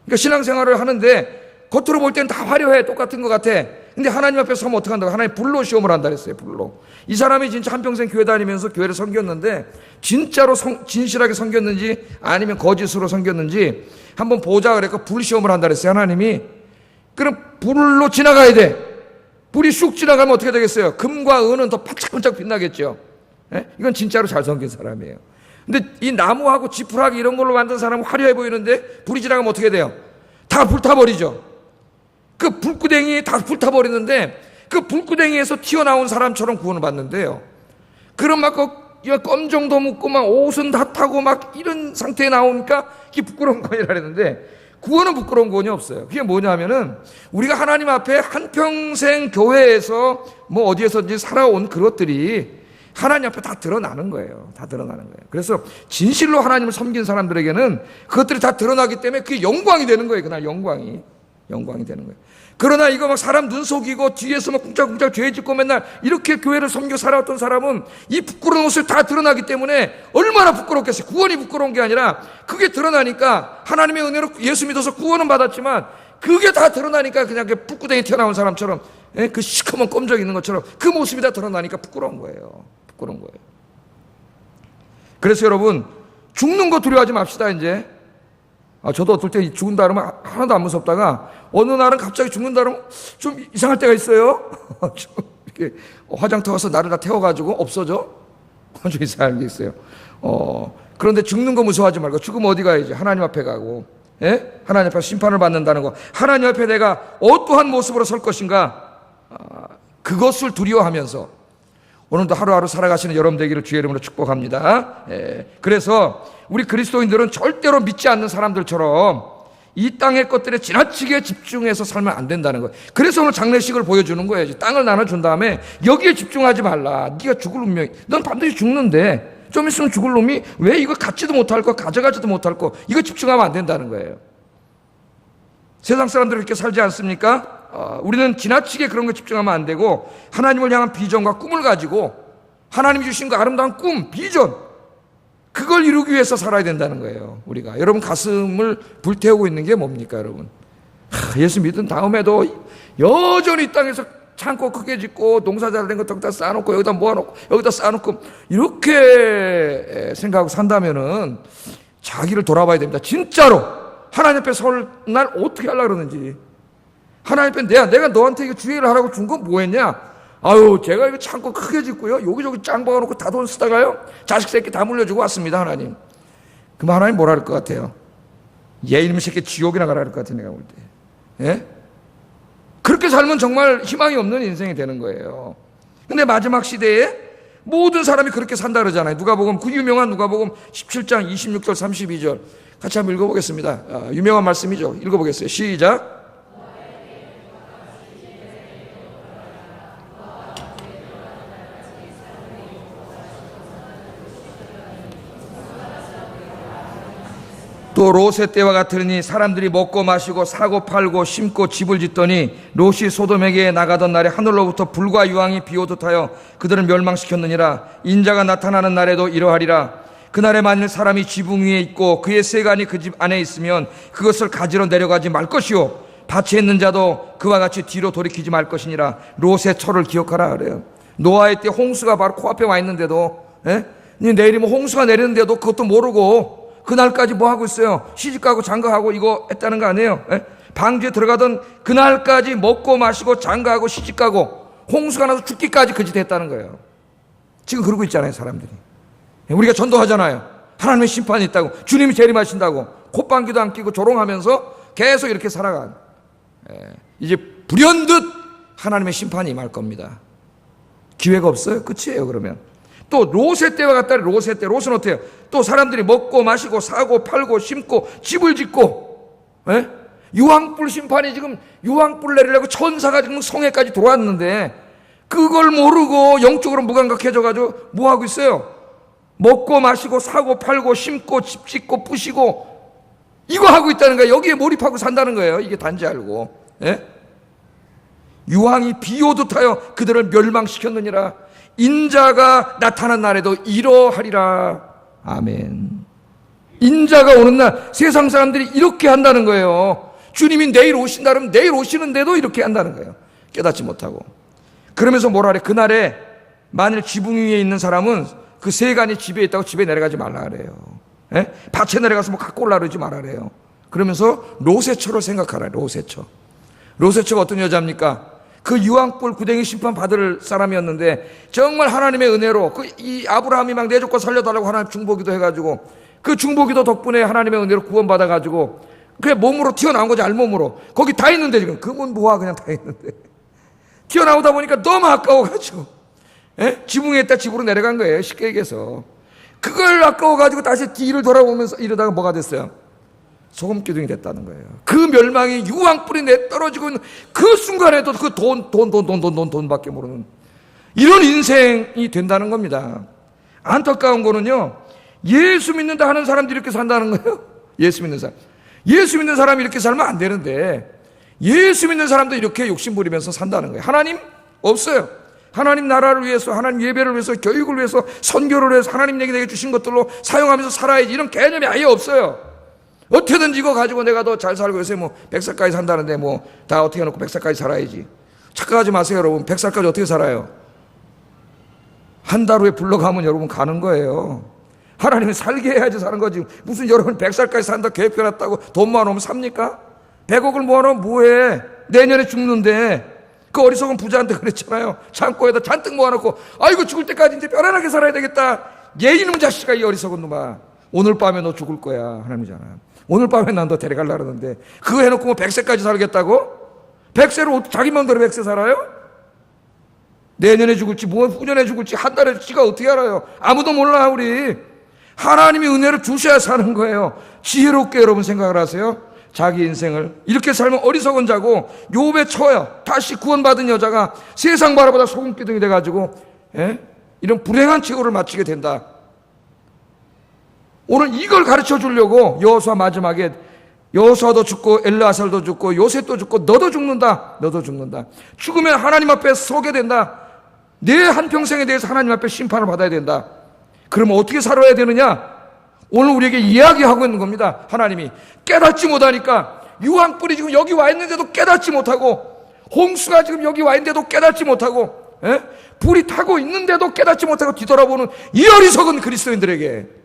그러니까 신앙생활을 하는데 겉으로 볼 때는 다 화려해 똑같은 것 같아. 근데 하나님 앞에 서면 어떻게 한다고? 하나님 불로 시험을 한다 그랬어요. 불로. 이 사람이 진짜 한평생 교회 다니면서 교회를 섬겼는데 진짜로 진실하게 섬겼는지 아니면 거짓으로 섬겼는지 한번 보자 그랬고 불 시험을 한다 그랬어요. 하나님이. 그럼 불로 지나가야 돼. 불이 쑥 지나가면 어떻게 되겠어요? 금과 은은 더 반짝반짝 빛나겠죠. 예? 이건 진짜로 잘 섬긴 사람이에요. 근데 이 나무하고 지푸라기 이런 걸로 만든 사람은 화려해 보이는데 불이 지나가면 어떻게 돼요? 다 불타버리죠. 그 불구덩이에 다 불타버리는데 그 불구덩이에서 튀어나온 사람처럼 구원을 받는데요. 그런 막 껌정도 묻고 막 옷은 다 타고 막 이런 상태에 나오니까 그게 부끄러운 구원이라 했는데 구원은 부끄러운 구원이 없어요. 그게 뭐냐면은 우리가 하나님 앞에 한평생 교회에서 뭐 어디에서든지 살아온 그것들이 하나님 앞에 다 드러나는 거예요. 다 드러나는 거예요. 그래서 진실로 하나님을 섬긴 사람들에게는 그것들이 다 드러나기 때문에 그게 영광이 되는 거예요. 그날 영광이 되는 거예요. 그러나 이거 막 사람 눈 속이고 뒤에서 막 쿵짝쿵짝 죄 짓고 맨날 이렇게 교회를 섬겨 살아왔던 사람은 이 부끄러운 모습이 다 드러나기 때문에 얼마나 부끄럽겠어요. 구원이 부끄러운 게 아니라 그게 드러나니까 하나님의 은혜로 예수 믿어서 구원은 받았지만 그게 다 드러나니까 그냥 불구덩이 튀어나온 사람처럼 그 시커먼 껌적 있는 것처럼 그 모습이 다 드러나니까 부끄러운 거예요. 부끄러운 거예요. 그래서 여러분 죽는 거 두려워하지 맙시다 이제. 저도 어떨 때 죽는다 그러면 하나도 안 무섭다가 어느 날은 갑자기 죽는다 그러면 좀 이상할 때가 있어요. 좀 이렇게 화장터 가서 나를 다 태워가지고 없어져. 좀 이상한 게 있어요. 그런데 죽는 거 무서워하지 말고 죽으면 어디 가야지? 하나님 앞에 가고, 예? 하나님 앞에 심판을 받는다는 거. 하나님 앞에 내가 어떠한 모습으로 설 것인가? 그것을 두려워하면서 오늘도 하루하루 살아가시는 여러분 되기를 주의 이름으로 축복합니다. 그래서 우리 그리스도인들은 절대로 믿지 않는 사람들처럼 이 땅의 것들에 지나치게 집중해서 살면 안 된다는 거예요. 그래서 오늘 장례식을 보여주는 거예요. 땅을 나눠준 다음에 여기에 집중하지 말라. 네가 죽을 운명이, 넌 반드시 죽는데 좀 있으면 죽을 놈이 왜 이거 갖지도 못할 거 가져가지도 못할 거 이거 집중하면 안 된다는 거예요. 세상 사람들은 이렇게 살지 않습니까? 우리는 지나치게 그런 거 집중하면 안 되고 하나님을 향한 비전과 꿈을 가지고 하나님이 주신 그 아름다운 꿈, 비전 그걸 이루기 위해서 살아야 된다는 거예요. 우리가 여러분 가슴을 불태우고 있는 게 뭡니까 여러분? 예수 믿은 다음에도 여전히 이 땅에서 창고 크게 짓고 농사 잘 된 것 여기다 쌓아놓고 여기다 모아놓고 여기다 쌓아놓고 이렇게 생각하고 산다면은 자기를 돌아봐야 됩니다. 진짜로 하나님 앞에 설 날 어떻게 하려고 그러는지. 하나님 앞에 내가 너한테 이거 주의를 하라고 준 건 뭐했냐? 아유, 제가 이거 창고 크게 짓고요. 여기저기 짱 박아놓고 다 돈 쓰다가요. 자식 새끼 다 물려주고 왔습니다, 하나님. 그럼 하나님 뭐라 할 것 같아요? 얘 이놈의 새끼 지옥이나 가라 할 것 같아요, 내가 볼 때. 예? 그렇게 살면 정말 희망이 없는 인생이 되는 거예요. 근데 마지막 시대에 모든 사람이 그렇게 산다 그러잖아요. 누가복음, 그 유명한 누가복음 17장 26절 32절. 같이 한번 읽어보겠습니다. 유명한 말씀이죠. 읽어보겠어요. 시작. 또 또 롯의 때와 같으니 사람들이 먹고 마시고 사고 팔고 심고 집을 짓더니 롯이 소돔에게 나가던 날에 하늘로부터 불과 유황이 비오듯 하여 그들을 멸망시켰느니라. 인자가 나타나는 날에도 이러하리라. 그날에 만일 사람이 지붕 위에 있고 그의 세간이 그 집 안에 있으면 그것을 가지러 내려가지 말 것이요 밭에 있는 자도 그와 같이 뒤로 돌이키지 말 것이니라. 롯의 처를 기억하라 그래요. 노아의 때 홍수가 바로 코앞에 와 있는데도, 내일이면 홍수가 내리는데도 그것도 모르고 그날까지 뭐 하고 있어요? 시집가고 장가하고 이거 했다는 거 아니에요? 방주에 들어가던 그날까지 먹고 마시고 장가하고 시집가고 홍수가 나서 죽기까지 그 짓 했다는 거예요. 지금 그러고 있잖아요, 사람들이. 우리가 전도하잖아요. 하나님의 심판이 있다고, 주님이 재림하신다고, 콧방귀도 안 끼고 조롱하면서 계속 이렇게 살아간. 이제 불현듯 하나님의 심판이 임할 겁니다. 기회가 없어요. 끝이에요. 그러면 또 롯의 때와 같다. 롯의 때, 롯은 어때요? 또 사람들이 먹고 마시고 사고 팔고 심고 집을 짓고, 유황불 심판이 지금 유황불 내리려고 천사가 지금 성에까지 들어왔는데 그걸 모르고 영적으로 무감각해져 가지고 뭐 하고 있어요? 먹고 마시고 사고 팔고 심고 집 짓고 부시고 이거 하고 있다는 거예요. 여기에 몰입하고 산다는 거예요. 이게 단지 알고. 유황이 비오듯 하여 그들을 멸망시켰느니라. 인자가 나타난 날에도 이러하리라. 아멘. 인자가 오는 날 세상 사람들이 이렇게 한다는 거예요. 주님이 내일 오신다 그러면 내일 오시는데도 이렇게 한다는 거예요. 깨닫지 못하고. 그러면서 뭐라 그래? 그날에 만일 지붕 위에 있는 사람은 그 세간이 집에 있다고 집에 내려가지 말라 그래요. 밭에 내려가서 뭐 갖고 올라 그러지 말라 그래요. 그러면서 롯의 처를 생각하라. 롯의 처. 롯의 처가 어떤 여자입니까? 그 유황불 구덩이 심판 받을 사람이었는데 정말 하나님의 은혜로 이 아브라함이 막 내 조카 살려달라고 하나님 중보기도 해가지고 그 중보기도 덕분에 하나님의 은혜로 구원받아가지고 그게 몸으로 튀어나온 거지. 알몸으로. 거기 다 있는데 지금 그건 뭐야 그냥 다 있는데 튀어나오다 보니까 너무 아까워가지고 지붕에 있다 집으로 내려간 거예요. 쉽게 얘기해서. 그걸 아까워가지고 다시 뒤를 돌아보면서 이러다가 뭐가 됐어요? 소금기둥이 됐다는 거예요. 그 멸망이 유황불이 내 떨어지고 있는 그 순간에도 그 돈밖에 모르는 이런 인생이 된다는 겁니다. 안타까운 거는요, 예수 믿는다 하는 사람들이 이렇게 산다는 거예요. 예수 믿는 사람. 예수 믿는 사람이 이렇게 살면 안 되는데 예수 믿는 사람도 이렇게 욕심 부리면서 산다는 거예요. 하나님 없어요. 하나님 나라를 위해서, 하나님 예배를 위해서, 교육을 위해서, 선교를 위해서 하나님 내게 주신 것들로 사용하면서 살아야지 이런 개념이 아예 없어요. 어떻게든지 이거 가지고 내가 더 잘 살고 요새 뭐 100살까지 산다는데 뭐 다 어떻게 해놓고 100살까지 살아야지. 착각하지 마세요, 여러분. 100살까지 어떻게 살아요? 한 달 후에 불러가면 여러분 가는 거예요. 하나님이 살게 해야지 사는 거지. 무슨 여러분 100살까지 산다 계획해놨다고 돈 모아놓으면 삽니까? 100억을 모아놓으면 뭐해? 내년에 죽는데. 그 어리석은 부자한테 그랬잖아요. 창고에다 잔뜩 모아놓고 아이고 죽을 때까지 이제 편안하게 살아야 되겠다. 얘 이놈 자식아, 이 어리석은 놈아. 오늘 밤에 너 죽을 거야. 하나님이잖아. 오늘 밤에 난 너 데려가려고 그러는데 그거 해놓고 뭐 100세까지 살겠다고? 100세로 자기 마음대로 100세 살아요? 내년에 죽을지 뭐 후년에 죽을지 한 달에 지가 어떻게 알아요? 아무도 몰라. 우리 하나님이 은혜를 주셔야 사는 거예요. 지혜롭게 여러분 생각을 하세요. 자기 인생을 이렇게 살면 어리석은 자고 욥의 처야 다시 구원받은 여자가 세상 바라보다 소금기둥이 돼가지고 이런 불행한 최후를 마치게 된다. 오늘 이걸 가르쳐 주려고 여호수아 마지막에 여호수아도 죽고 엘르아살도 죽고 요셉도 죽고 너도 죽는다. 너도 죽는다. 죽으면 하나님 앞에 서게 된다. 내 한평생에 대해서 하나님 앞에 심판을 받아야 된다. 그러면 어떻게 살아야 되느냐? 오늘 우리에게 이야기하고 있는 겁니다. 하나님이 깨닫지 못하니까 유황불이 지금 여기 와 있는데도 깨닫지 못하고 홍수가 지금 여기 와 있는데도 깨닫지 못하고 불이 타고 있는데도 깨닫지 못하고 뒤돌아보는 이 어리석은 그리스도인들에게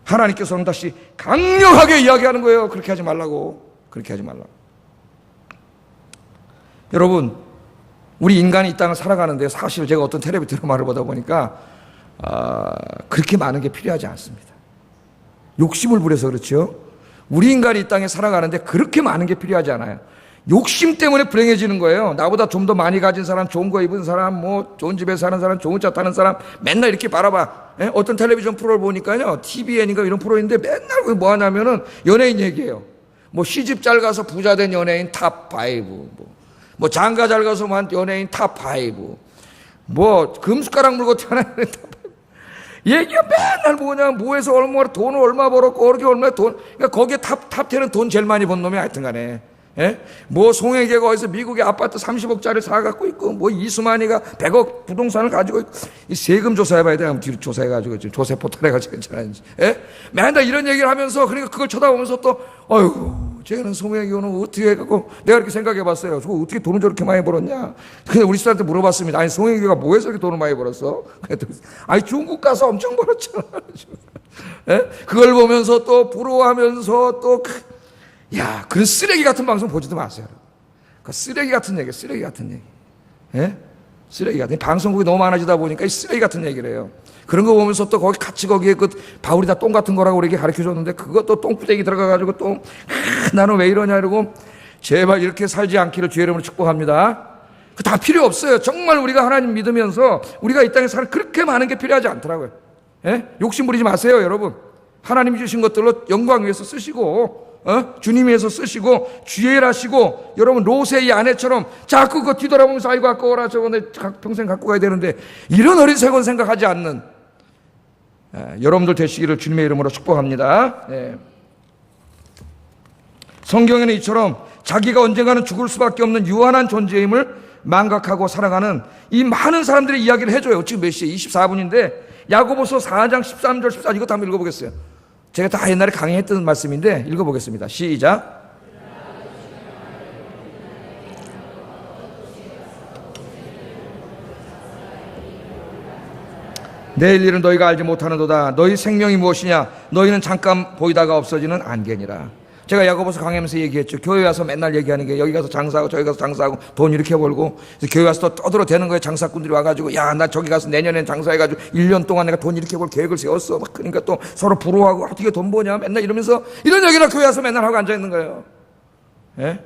하나님께서는 다시 강력하게 이야기하는 거예요. 그렇게 하지 말라고. 그렇게 하지 말라고. 여러분, 우리 인간이 이 땅을 살아가는데 사실 제가 어떤 텔레비 드라마를 보다 보니까 그렇게 많은 게 필요하지 않습니다. 욕심을 부려서 그렇죠. 우리 인간이 이 땅에 살아가는데 그렇게 많은 게 필요하지 않아요. 욕심 때문에 불행해지는 거예요. 나보다 좀 더 많이 가진 사람, 좋은 거 입은 사람, 뭐 좋은 집에 사는 사람, 좋은 차 타는 사람 맨날 이렇게 바라봐. 어떤 텔레비전 프로를 보니까요, TVN인가 이런 프로인데 맨날 뭐 하냐면은 연예인 얘기해요. 뭐 시집 잘 가서 부자 된 연예인 탑5, 뭐 장가 잘 가서 한 연예인 탑5, 뭐 금숟가락 물고 태어난 연예인 탑5. 얘기가 맨날 뭐냐, 뭐해서 얼마나 돈을 얼마 벌었고, 어떻게 얼마 돈, 그러니까 거기에 탑 10은 돈 제일 많이 번 놈이 하여튼 간에. 예? 뭐 송혜교가 어디서 미국의 아파트 30억짜리 사갖고 있고, 뭐 이수만이가 100억 부동산을 가지고 있고, 이 세금 조사해봐야 돼. 한번 뒤로 조사해가지고, 지금 조세 포탈해가지고 괜찮은지. 예? 맨날 이런 얘기를 하면서, 그러니까 그걸 쳐다보면서 또, 어휴, 쟤는 송혜교는 어떻게 해갖고, 내가 이렇게 생각해봤어요. 저거 어떻게 돈을 저렇게 많이 벌었냐? 근데 우리 딸한테 물어봤습니다. 아니, 송혜교가 뭐해서 이렇게 돈을 많이 벌었어? 아니, 중국 가서 엄청 벌었잖아. 예? 그걸 보면서 또 부러워하면서 또, 야, 그런 쓰레기 같은 방송 보지도 마세요. 그 쓰레기 같은 얘기, 쓰레기 같은 얘기. 예? 쓰레기 같은, 방송국이 너무 많아지다 보니까 이 쓰레기 같은 얘기를 해요. 그런 거 보면서 또 거기 같이 거기에 그 바울이 다 똥 같은 거라고 우리에게 가르쳐 줬는데 그것도 똥부대기 들어가가지고 또, 나는 왜 이러냐 이러고 제발 이렇게 살지 않기를 주의 이름으로 축복합니다. 그 다 필요 없어요. 정말 우리가 하나님 믿으면서 우리가 이 땅에 살 그렇게 많은 게 필요하지 않더라고요. 예? 욕심 부리지 마세요, 여러분. 하나님이 주신 것들로 영광 위해서 쓰시고, 주님 위해서 쓰시고, 주의 일 하시고, 여러분, 롯의 이 아내처럼 자꾸 그거 뒤돌아보면서 아이고, 아까워라, 저거 내 평생 갖고 가야 되는데, 이런 어리석은 생각하지 않는, 여러분들 되시기를 주님의 이름으로 축복합니다. 성경에는 이처럼 자기가 언젠가는 죽을 수밖에 없는 유한한 존재임을 망각하고 살아가는 이 많은 사람들의 이야기를 해줘요. 지금 몇 시에? 24분인데, 야고보서 4장 13절 14절 이것도 한번 읽어보겠어요. 제가 다 옛날에 강의했던 말씀인데 읽어보겠습니다. 시작. 내일 일은 너희가 알지 못하는도다. 너희 생명이 무엇이냐? 너희는 잠깐 보이다가 없어지는 안개니라. 제가 야고보서 강의하면서 얘기했죠. 교회 와서 맨날 얘기하는 게 여기 가서 장사하고 저기 가서 장사하고 돈 이렇게 벌고, 교회 와서 또 떠들어대는 거예요. 장사꾼들이 와가지고 야, 나 저기 가서 내년엔 장사해가지고 1년 동안 내가 돈 이렇게 벌 계획을 세웠어. 막 그러니까 또 서로 부러워하고 어떻게 돈 버냐 맨날 이러면서 이런 얘기를 교회 와서 맨날 하고 앉아있는 거예요. 예?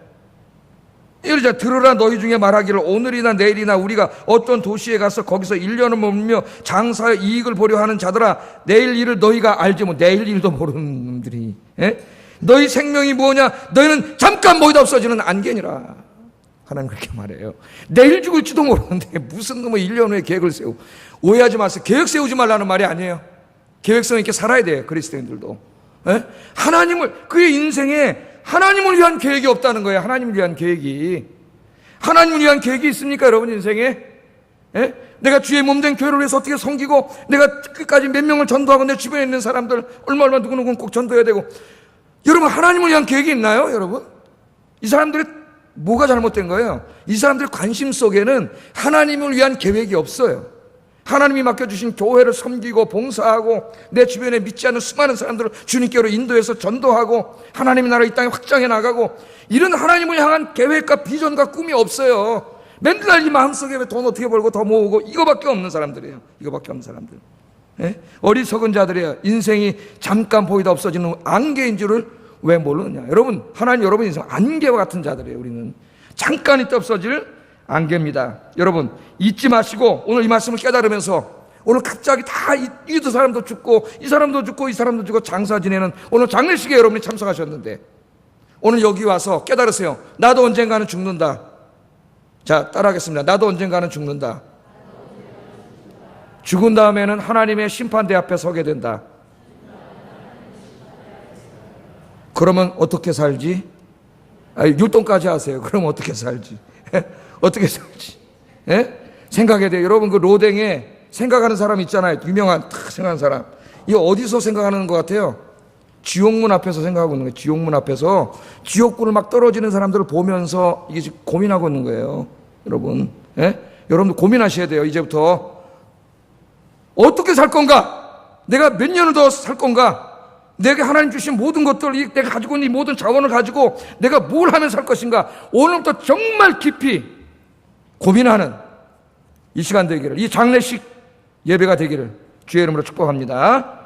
이러자 들으라 너희 중에 말하기를 오늘이나 내일이나 우리가 어떤 도시에 가서 거기서 1년을 머물며 장사의 이익을 보려 하는 자들아, 내일 일을 너희가 알지 뭐 내일 일도 모르는 놈들이. 예? 너희 생명이 뭐냐? 너희는 잠깐 보이다 없어지는 안개니라. 하나님 그렇게 말해요. 내일 죽을지도 모르는데 무슨 놈의 1년 후에 계획을 세우고. 오해하지 마세요. 계획 세우지 말라는 말이 아니에요. 계획성 있게 살아야 돼요. 그리스도인들도. 예? 하나님을, 그의 인생에 하나님을 위한 계획이 없다는 거예요. 하나님을 위한 계획이. 하나님을 위한 계획이 있습니까, 여러분 인생에? 예? 내가 주의 몸된 교회를 위해서 어떻게 섬기고, 내가 끝까지 몇 명을 전도하고, 내 주변에 있는 사람들 얼마 누구누구는 꼭 전도해야 되고. 여러분, 하나님을 위한 계획이 있나요, 여러분? 이 사람들의 뭐가 잘못된 거예요? 이 사람들의 관심 속에는 하나님을 위한 계획이 없어요. 하나님이 맡겨주신 교회를 섬기고 봉사하고 내 주변에 믿지 않는 수많은 사람들을 주님께로 인도해서 전도하고 하나님의 나라 이 땅에 확장해 나가고, 이런 하나님을 향한 계획과 비전과 꿈이 없어요. 맨날 이 마음속에 돈 어떻게 벌고 더 모으고 이거밖에 없는 사람들이에요. 이거밖에 없는 사람들. 예? 어리석은 자들이에요. 인생이 잠깐 보이다 없어지는 안개인 줄을 왜 모르느냐. 여러분, 하나님 여러분 인생 안개와 같은 자들이에요. 우리는 잠깐 있다 없어질 안개입니다. 여러분 잊지 마시고 오늘 이 말씀을 깨달으면서, 오늘 갑자기 다 이 사람도 죽고 이 사람도 죽고 이 사람도 죽고 장사 지내는 오늘 장례식에 여러분이 참석하셨는데, 오늘 여기 와서 깨달으세요. 나도 언젠가는 죽는다. 자, 따라하겠습니다. 나도 언젠가는 죽는다. 죽은 다음에는 하나님의 심판대 앞에 서게 된다. 그러면 어떻게 살지? 율동까지 하세요. 그러면 어떻게 살지? 어떻게 살지? 예? 생각해야 돼요. 여러분, 그 로댕에 생각하는 사람 있잖아요. 유명한 생각하는 사람. 이거 어디서 생각하는 것 같아요? 지옥문 앞에서 생각하고 있는 거예요. 지옥문 앞에서 지옥불을 막 떨어지는 사람들을 보면서 이게 지금 고민하고 있는 거예요. 여러분, 예? 여러분도 고민하셔야 돼요. 이제부터 어떻게 살 건가? 내가 몇 년을 더 살 건가? 내게 하나님 주신 모든 것들, 내가 가지고 있는 이 모든 자원을 가지고 내가 뭘 하면 살 것인가? 오늘부터 정말 깊이 고민하는 이 시간 되기를, 이 장례식 예배가 되기를 주의 이름으로 축복합니다.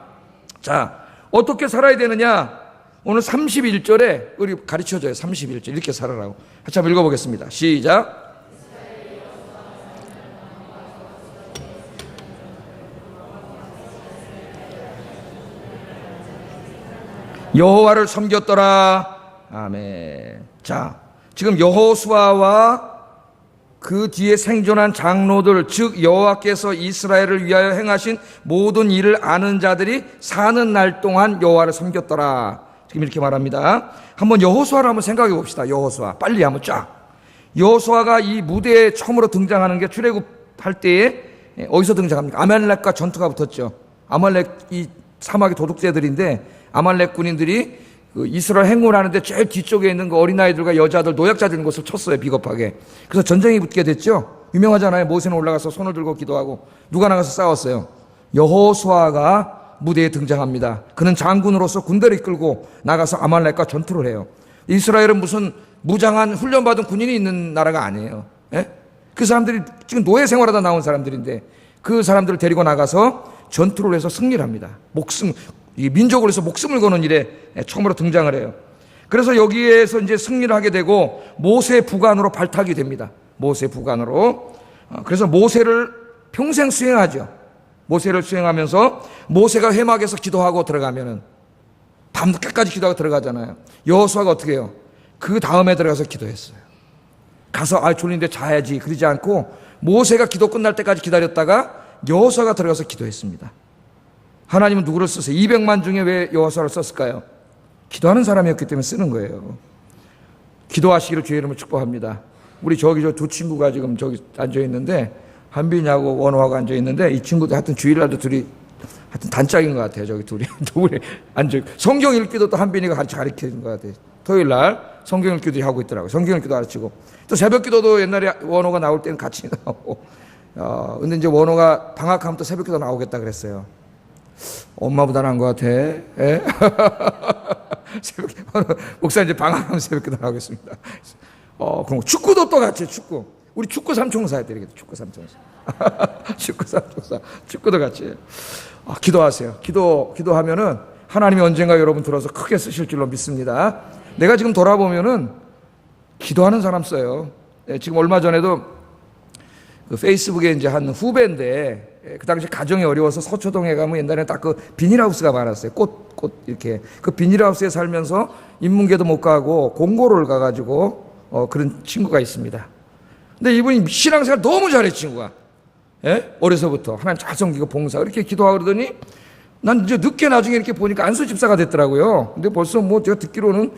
자, 어떻게 살아야 되느냐? 오늘 31절에 우리 가르쳐줘요. 31절 이렇게 살아라고. 같이 한번 읽어보겠습니다. 시작. 여호와를 섬겼더라. 아멘. 자, 지금 여호수아와 그 뒤에 생존한 장로들, 즉 여호와께서 이스라엘을 위하여 행하신 모든 일을 아는 자들이 사는 날 동안 여호와를 섬겼더라. 지금 이렇게 말합니다. 한번 여호수아를 한번 생각해 봅시다. 여호수아 빨리 한번 쫙. 여호수아가 이 무대에 처음으로 등장하는 게 출애굽할 때에 어디서 등장합니까? 아말렉과 전투가 붙었죠. 아말렉 이 사막의 도둑새들인데 아말렉 군인들이 그 이스라엘 행군하는데 제일 뒤쪽에 있는 그 어린아이들과 여자들, 노약자들 있는 곳을 쳤어요. 비겁하게. 그래서 전쟁이 붙게 됐죠. 유명하잖아요. 모세는 올라가서 손을 들고 기도하고 누가 나가서 싸웠어요. 여호수아가 무대에 등장합니다. 그는 장군으로서 군대를 이끌고 나가서 아말렉과 전투를 해요. 이스라엘은 무슨 무장한 훈련받은 군인이 있는 나라가 아니에요. 예? 그 사람들이 지금 노예 생활하다 나온 사람들인데 그 사람들을 데리고 나가서 전투를 해서 승리를 합니다. 이 민족을 위해서 목숨을 거는 일에 처음으로 등장을 해요. 그래서 여기에서 이제 승리를 하게 되고 모세 부관으로 발탁이 됩니다. 모세 부관으로. 그래서 모세를 평생 수행하죠. 모세를 수행하면서 모세가 회막에서 기도하고 들어가면은 밤늦게까지 기도하고 들어가잖아요. 여호수아가 어떻게 해요? 그 다음에 들어가서 기도했어요. 가서 졸린데 자야지 그러지 않고 모세가 기도 끝날 때까지 기다렸다가 여호수아가 들어가서 기도했습니다. 하나님은 누구를 쓰세요? 200만 중에 왜 여호수아를 썼을까요? 기도하는 사람이었기 때문에 쓰는 거예요. 기도하시기를 주의 이름으로 축복합니다. 우리 저 두 친구가 지금 저기 앉아 있는데 한빈이하고 원호하고 앉아 있는데 이 친구들 하여튼 주일날도 둘이 하여튼 단짝인 것 같아요. 저기 둘이 앉아 성경 읽기도 또 한빈이가 같이 가르치는 것 같아요. 토요일 날 성경 읽기도 하고 있더라고요. 성경 읽기도 가르치고 또 새벽 기도도 옛날에 원호가 나올 때는 같이 나오고 근데 이제 원호가 방학하면 또 새벽 기도 나오겠다 그랬어요. 엄마보다 나은 것 같아. 예? 새벽 목사 이제 방학하면 새벽 기도 나오겠습니다. 그럼 축구도 또 같이 축구. 우리 축구 삼총사 해야 되겠다. 축구 삼총사. 축구 삼총사. 축구도 같이 해요. 기도하세요. 기도하면은 하나님이 언젠가 여러분 들어서 크게 쓰실 줄로 믿습니다. 내가 지금 돌아보면은 기도하는 사람 써요. 지금 얼마 전에도 그 페이스북에 이제 한 후배인데 그 당시 가정이 어려워서 서초동에 가면 옛날에 딱 그 비닐하우스가 많았어요. 꽃 이렇게 그 비닐하우스에 살면서 인문계도 못 가고 공고를 가가지고 그런 친구가 있습니다. 근데 이분이 신앙생활 너무 잘해 친구가. 예? 어려서부터 하나님 잘 섬기고 봉사 이렇게 기도하고 그러더니 난 이제 늦게 나중에 이렇게 보니까 안수 집사가 됐더라고요. 근데 벌써 뭐 제가 듣기로는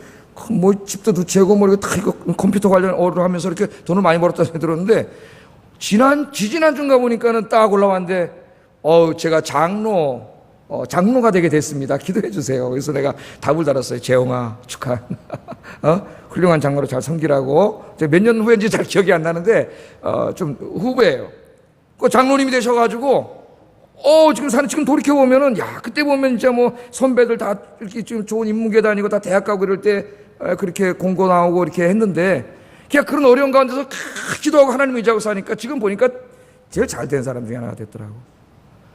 뭐 집도 두 채고 뭐 이렇게 다 이거 컴퓨터 관련 어를 하면서 이렇게 돈을 많이 벌었다고 들었는데 지지난주인가 보니까는 딱 올라왔는데 제가 장로가 되게 됐습니다. 기도해 주세요. 그래서 내가 답을 달았어요. 재홍아 축하. 훌륭한 장로로 잘 섬기라고. 몇 년 후인지 잘 기억이 안 나는데 좀 후배예요. 그 장로님이 되셔가지고 지금 돌이켜 보면은 그때 보면 진짜 뭐 선배들 다 이렇게 좀 좋은 인문계 다니고 다 대학 가고 이럴 때 그렇게 공고 나오고 이렇게 했는데 그냥 그런 어려운 가운데서 기도하고 하나님 의지하고 사니까 지금 보니까 제일 잘 된 사람 중에 하나가 됐더라고.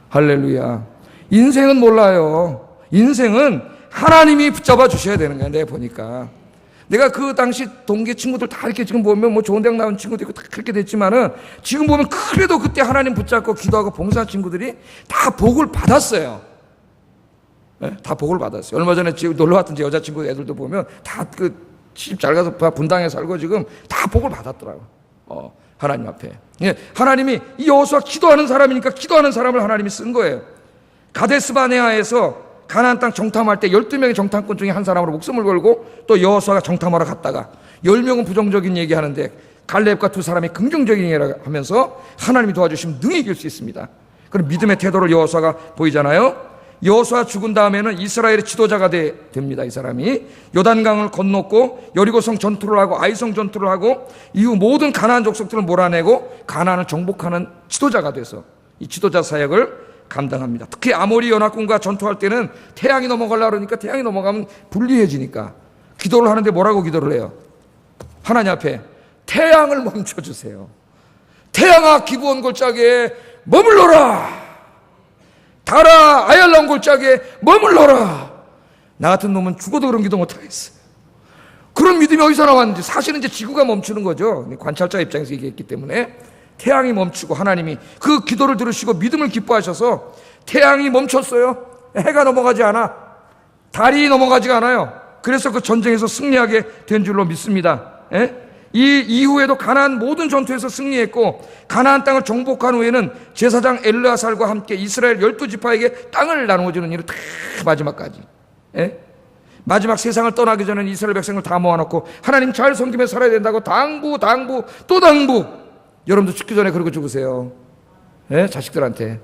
할렐루야. 인생은 몰라요. 인생은 하나님이 붙잡아 주셔야 되는 거야. 내가 보니까. 내가 그 당시 동기 친구들 다 이렇게 지금 보면 뭐 좋은 대학 나온 친구도 있고 다 그렇게 됐지만은 지금 보면 그래도 그때 하나님 붙잡고 기도하고 봉사한 친구들이 다 복을 받았어요. 네? 다 복을 받았어요. 얼마 전에 지금 놀러 왔던 제 여자친구 애들도 보면 다 시집 잘 가서 분당에 살고 지금 다 복을 받았더라고. 하나님 앞에. 예, 하나님이 이 여호수아 기도하는 사람이니까 기도하는 사람을 하나님이 쓴 거예요. 가데스바네아에서 가나안 땅 정탐할 때 12명의 정탐꾼 중에 한 사람으로 목숨을 걸고 또 여호수아가 정탐하러 갔다가 10명은 부정적인 얘기하는데 갈렙과 두 사람이 긍정적인 얘기를 하면서 하나님이 도와주시면 능히 이길 수 있습니다. 그럼 믿음의 태도를 여호수아가 보이잖아요. 여호수아 죽은 다음에는 이스라엘의 지도자가 됩니다. 이 사람이 요단강을 건넜고 여리고성 전투를 하고 아이성 전투를 하고 이후 모든 가나안 족속들을 몰아내고 가나안을 정복하는 지도자가 돼서 이 지도자 사역을 감당합니다. 특히 아모리 연합군과 전투할 때는 태양이 넘어가려고 그러니까 태양이 넘어가면 불리해지니까 기도를 하는데 뭐라고 기도를 해요? 하나님 앞에 태양을 멈춰주세요. 태양아 기브온 골짜기에 머물러라. 달아 아얄론 골짜기에 머물러라. 나 같은 놈은 죽어도 그런 기도 못하겠어요. 그런 믿음이 어디서 나왔는지 사실은 이제 지구가 멈추는 거죠. 관찰자 입장에서 얘기했기 때문에 태양이 멈추고 하나님이 그 기도를 들으시고 믿음을 기뻐하셔서 태양이 멈췄어요. 해가 넘어가지 않아. 달이 넘어가지가 않아요. 그래서 그 전쟁에서 승리하게 된 줄로 믿습니다. 예? 이 이후에도 가나안 모든 전투에서 승리했고 가나안 땅을 정복한 후에는 제사장 엘르아살과 함께 이스라엘 12지파에게 땅을 나누어주는 일을 다 마지막까지, 예? 마지막 세상을 떠나기 전에 이스라엘 백성을 다 모아놓고 하나님 잘 섬기며 살아야 된다고 당부 또 당부. 여러분도 죽기 전에 그러고 죽으세요. 예? 자식들한테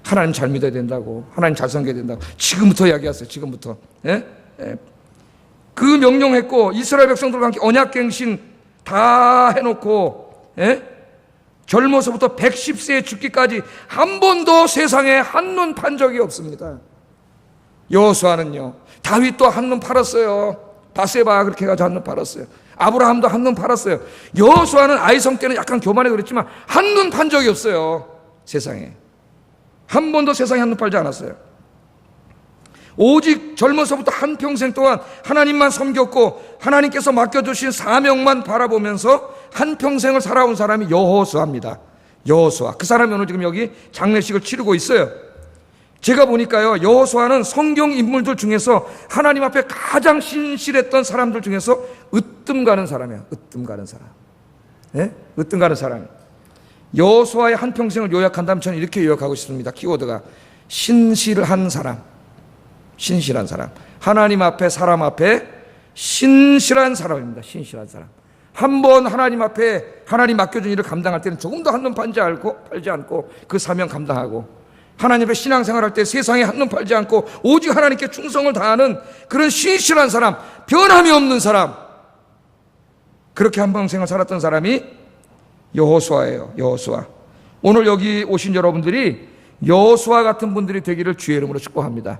하나님 잘 믿어야 된다고, 하나님 잘 섬겨야 된다고 지금부터 이야기하세요. 지금부터. 예? 예. 그 명령했고 이스라엘 백성들과 함께 언약갱신 다 해놓고, 예? 젊어서부터 110세에 죽기까지 한 번도 세상에 한눈 판 적이 없습니다. 여호수아는요, 다윗도 한눈 팔았어요. 바세바 그렇게 해가지고 한눈 팔았어요. 아브라함도 한눈 팔았어요. 여호수아는 아이성 때는 약간 교만해 그랬지만 한눈 판 적이 없어요. 세상에 한 번도 세상에 한눈 팔지 않았어요. 오직 젊어서부터 한평생 동안 하나님만 섬겼고 하나님께서 맡겨주신 사명만 바라보면서 한평생을 살아온 사람이 여호수아입니다. 여호수아. 그 사람이 오늘 지금 여기 장례식을 치르고 있어요. 제가 보니까요, 여호수아는 성경 인물들 중에서 하나님 앞에 가장 신실했던 사람들 중에서 으뜸 가는 사람이에요. 으뜸 가는 사람. 예? 으뜸 가는 사람. 여호수아의 한평생을 요약한다면 저는 이렇게 요약하고 싶습니다. 키워드가 신실한 사람. 신실한 사람. 하나님 앞에, 사람 앞에 신실한 사람입니다. 신실한 사람. 한번 하나님 앞에 하나님 맡겨준 일을 감당할 때는 조금도 한눈 팔지 않고 그 사명 감당하고, 하나님 앞에 신앙생활할 때 세상에 한눈 팔지 않고 오직 하나님께 충성을 다하는 그런 신실한 사람, 변함이 없는 사람, 그렇게 한평생을 살았던 사람이 여호수아예요. 여호수아. 오늘 여기 오신 여러분들이 여호수아 같은 분들이 되기를 주의 이름으로 축복합니다.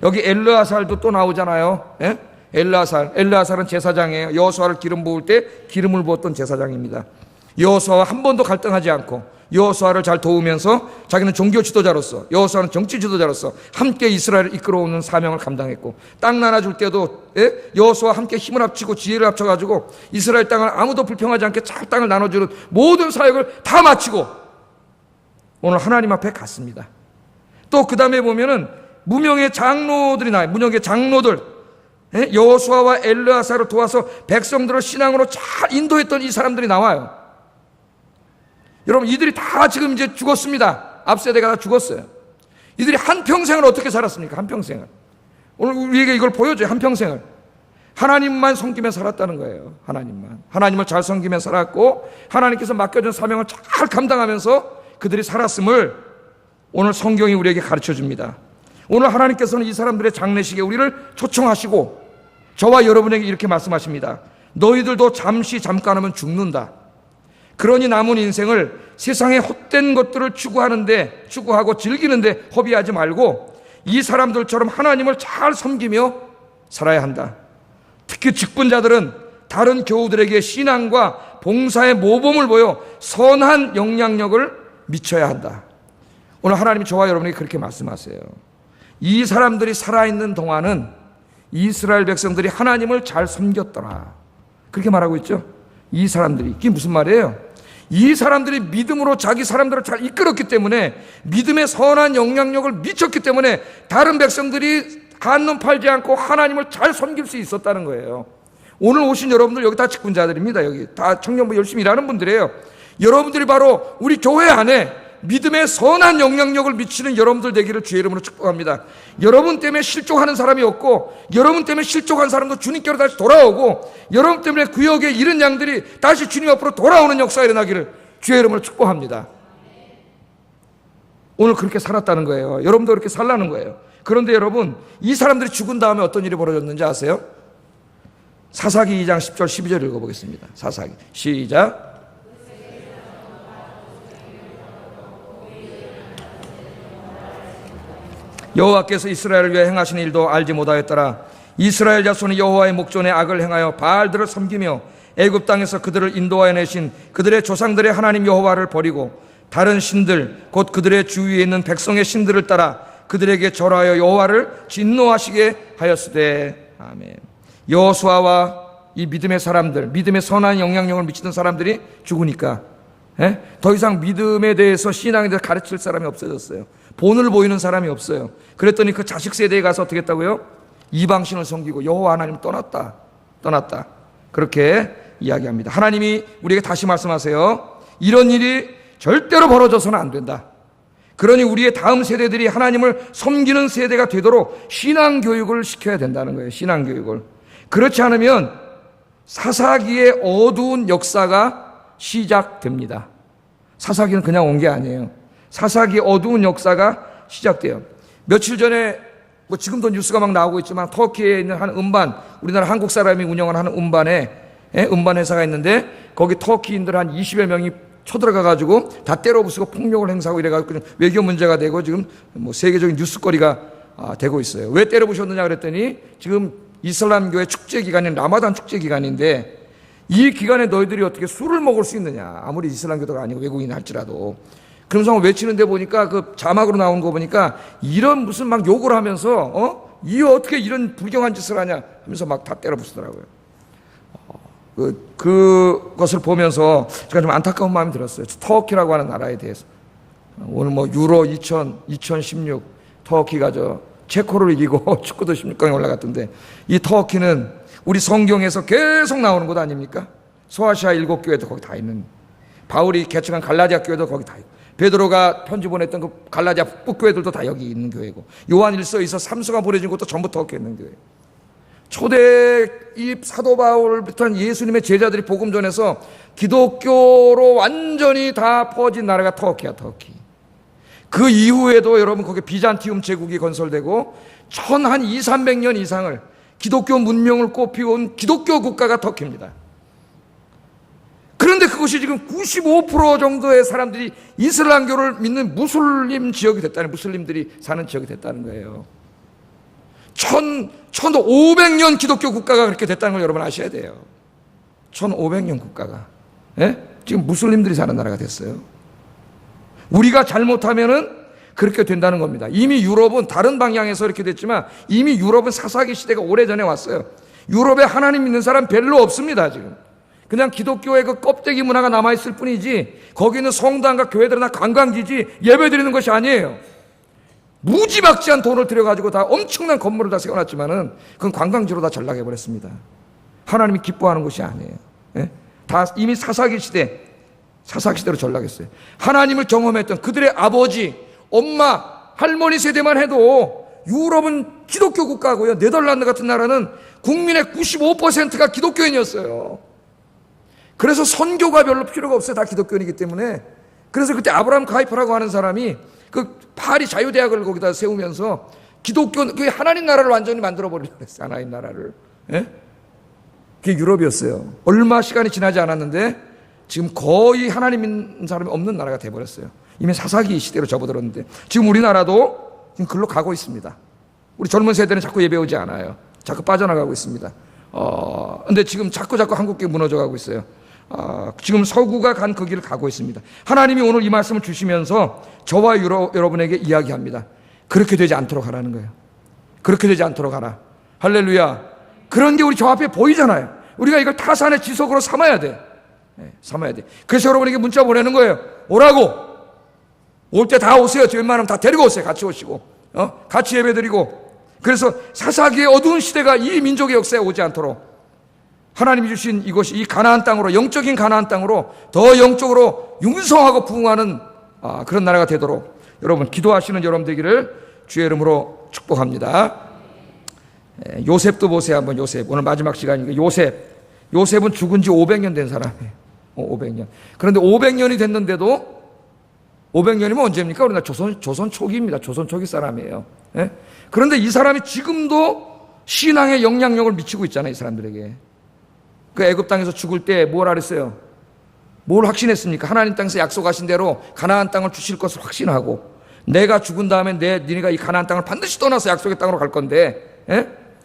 여기 엘르아살도 또 나오잖아요. 예? 엘르아살은 제사장이에요. 여호수아를 기름 부을 때 기름을 부었던 제사장입니다. 여호수아와 한 번도 갈등하지 않고 여호수아를 잘 도우면서 자기는 종교 지도자로서, 여호수아는 정치 지도자로서 함께 이스라엘을 이끌어오는 사명을 감당했고, 땅 나눠줄 때도, 예? 여호수아와 함께 힘을 합치고 지혜를 합쳐가지고 이스라엘 땅을 아무도 불평하지 않게 잘 땅을 나눠주는 모든 사역을 다 마치고 오늘 하나님 앞에 갔습니다. 또 그 다음에 보면은 무명의 장로들이 나와요. 무명의 장로들, 예? 여호수아와 엘르아살을 도와서 백성들을 신앙으로 잘 인도했던 이 사람들이 나와요. 여러분, 이들이 다 지금 이제 죽었습니다. 앞세대가 다 죽었어요. 이들이 한평생을 어떻게 살았습니까? 한평생을. 오늘 우리에게 이걸 보여줘요. 한평생을 하나님만 섬기며 살았다는 거예요. 하나님을 잘 섬기며 살았고 하나님께서 맡겨준 사명을 잘 감당하면서 그들이 살았음을 오늘 성경이 우리에게 가르쳐 줍니다. 오늘 하나님께서는 이 사람들의 장례식에 우리를 초청하시고 저와 여러분에게 이렇게 말씀하십니다. 너희들도 잠깐하면 죽는다. 그러니 남은 인생을 세상의 헛된 것들을 추구하고 즐기는데 허비하지 말고 이 사람들처럼 하나님을 잘 섬기며 살아야 한다. 특히 직분자들은 다른 교우들에게 신앙과 봉사의 모범을 보여 선한 영향력을 미쳐야 한다. 오늘 하나님이 저와 여러분에게 그렇게 말씀하세요. 이 사람들이 살아있는 동안은 이스라엘 백성들이 하나님을 잘 섬겼더라. 그렇게 말하고 있죠. 이 사람들이. 이게 무슨 말이에요? 이 사람들이 믿음으로 자기 사람들을 잘 이끌었기 때문에, 믿음의 선한 영향력을 미쳤기 때문에 다른 백성들이 한눈 팔지 않고 하나님을 잘 섬길 수 있었다는 거예요. 오늘 오신 여러분들 여기 다 직분자들입니다. 여기 다 청년부 열심히 일하는 분들이에요. 여러분들이 바로 우리 교회 안에 믿음의 선한 영향력을 미치는 여러분들 되기를 주의 이름으로 축복합니다. 여러분 때문에 실족하는 사람이 없고, 여러분 때문에 실족한 사람도 주님께로 다시 돌아오고, 여러분 때문에 구역에 잃은 양들이 다시 주님 앞으로 돌아오는 역사가 일어나기를 주의 이름으로 축복합니다. 오늘 그렇게 살았다는 거예요. 여러분도 그렇게 살라는 거예요. 그런데 여러분, 이 사람들이 죽은 다음에 어떤 일이 벌어졌는지 아세요? 사사기 2장 10절 12절 읽어보겠습니다. 사사기 시작. 여호와께서 이스라엘을 위해 행하신 일도 알지 못하였더라. 이스라엘 자손이 여호와의 목전에 악을 행하여 바알들을 섬기며 애굽 땅에서 그들을 인도하여 내신 그들의 조상들의 하나님 여호와를 버리고 다른 신들 곧 그들의 주위에 있는 백성의 신들을 따라 그들에게 절하여 여호와를 진노하시게 하였으되. 아멘. 여호수아와 이 믿음의 사람들, 믿음의 선한 영향력을 미치던 사람들이 죽으니까 더 이상 믿음에 대해서, 신앙에 대해서 가르칠 사람이 없어졌어요. 본을 보이는 사람이 없어요. 그랬더니 그 자식 세대에 가서 어떻게 했다고요? 이방신을 섬기고 여호와 하나님을 떠났다. 그렇게 이야기합니다. 하나님이 우리에게 다시 말씀하세요. 이런 일이 절대로 벌어져서는 안 된다. 그러니 우리의 다음 세대들이 하나님을 섬기는 세대가 되도록 신앙교육을 시켜야 된다는 거예요. 신앙교육을. 그렇지 않으면 사사기의 어두운 역사가 시작됩니다. 사사기는 그냥 온 게 아니에요. 사사기의 어두운 역사가 시작돼요. 며칠 전에 지금도 뉴스가 막 나오고 있지만 터키에 있는 한 음반, 우리나라 한국 사람이 운영을 하는 음반 회사가 있는데 거기 터키인들 한 20여 명이 쳐들어가가지고 다 때려부수고 폭력을 행사하고 이래가지고 외교 문제가 되고 지금 세계적인 뉴스거리가 되고 있어요. 왜 때려부셨느냐 그랬더니 지금 이슬람교의 축제 기간인 라마단 축제 기간인데 이 기간에 너희들이 어떻게 술을 먹을 수 있느냐. 아무리 이슬람교도가 아니고 외국인 할지라도. 그러면서 외치는데 보니까 그 자막으로 나온 거 보니까 이런 무슨 막 욕을 하면서 이 어떻게 이런 불경한 짓을 하냐 하면서 막 다 때려부수더라고요. 그것을 보면서 제가 좀 안타까운 마음이 들었어요. 터키라고 하는 나라에 대해서. 오늘 유로 2016 터키가 체코를 이기고 축구도 16강에 올라갔던데 이 터키는 우리 성경에서 계속 나오는 곳 아닙니까? 소아시아 7교회도 거기 다 있는, 바울이 개척한 갈라디아 교회도 거기 다 있고, 베드로가 편지 보냈던 그 갈라디아 북교회들도 다 여기 있는 교회고, 요한일서에서 삼수가 보내진 곳도 전부 터키에 있는 교회. 초대 이 사도 바울부터 예수님의 제자들이 복음 전해서 기독교로 완전히 다 퍼진 나라가 터키야, 터키. 그 이후에도 여러분 거기 비잔티움 제국이 건설되고 200~300년 이상을 기독교 문명을 꽃피운 기독교 국가가 터키입니다. 그런데 그것이 지금 95% 정도의 사람들이 이슬람교를 믿는 무슬림 지역이 됐다는, 무슬림들이 사는 지역이 됐다는 거예요. 1500년 기독교 국가가 그렇게 됐다는 걸 여러분 아셔야 돼요. 1500년 국가가. 지금 무슬림들이 사는 나라가 됐어요. 우리가 잘못하면은 그렇게 된다는 겁니다. 이미 유럽은 다른 방향에서 이렇게 됐지만 이미 유럽은 사사기 시대가 오래전에 왔어요. 유럽에 하나님 믿는 사람 별로 없습니다, 지금. 그냥 기독교의 그 껍데기 문화가 남아있을 뿐이지 거기는 성당과 교회들은 다 관광지지 예배 드리는 것이 아니에요. 무지막지한 돈을 들여가지고 다 엄청난 건물을 다 세워놨지만은 그건 관광지로 다 전락해버렸습니다. 하나님이 기뻐하는 곳이 아니에요. 다 이미 사사기 시대로 전락했어요. 하나님을 경험했던 그들의 아버지, 엄마, 할머니 세대만 해도 유럽은 기독교 국가고요. 네덜란드 같은 나라는 국민의 95%가 기독교인이었어요. 그래서 선교가 별로 필요가 없어요. 다 기독교인이기 때문에. 그래서 그때 아브라함 카이퍼라고 하는 사람이 그 파리 자유대학을 거기다 세우면서 기독교, 그 하나님 나라를 완전히 만들어버리려고 했어요. 하나님 나라를. 그게 유럽이었어요. 얼마 시간이 지나지 않았는데 지금 거의 하나님 믿는 사람이 없는 나라가 돼버렸어요. 이미 사사기 시대로 접어들었는데 지금 우리나라도 지금 글로 가고 있습니다. 우리 젊은 세대는 자꾸 예배 오지 않아요. 자꾸 빠져나가고 있습니다. 근데 지금 자꾸 한국교회 무너져가고 있어요. 지금 서구가 간 그 길을 가고 있습니다. 하나님이 오늘 이 말씀을 주시면서 저와 여러분에게 이야기합니다. 그렇게 되지 않도록 하라는 거예요. 그렇게 되지 않도록 하라. 할렐루야. 그런 게 우리 저 앞에 보이잖아요. 우리가 이걸 타산의 지석으로 삼아야 돼. 삼아야 돼. 그래서 여러분에게 문자 보내는 거예요. 오라고. 올 때 다 오세요. 웬만하면 다 데리고 오세요. 같이 오시고 같이 예배드리고. 그래서 사사기의 어두운 시대가 이 민족의 역사에 오지 않도록 하나님이 주신 이것이 이 가나안 땅으로, 영적인 가나안 땅으로 더 영적으로 융성하고 부흥하는 그런 나라가 되도록 여러분 기도하시는 여러분 되기를 주의 이름으로 축복합니다. 요셉도 보세요. 한번 요셉. 오늘 마지막 시간이니까 요셉은 죽은 지 500년 된 사람이에요. 500년. 그런데 500년이 됐는데도 500년이면 언제입니까? 우리나라 조선 초기입니다. 조선 초기 사람이에요. 그런데 이 사람이 지금도 신앙의 영향력을 미치고 있잖아요. 이 사람들에게. 그 애굽 땅에서 죽을 때 뭘 알았어요? 뭘 확신했습니까? 하나님 땅에서 약속하신 대로 가나안 땅을 주실 것을 확신하고 내가 죽은 다음에 니네가 이 가나안 땅을 반드시 떠나서 약속의 땅으로 갈 건데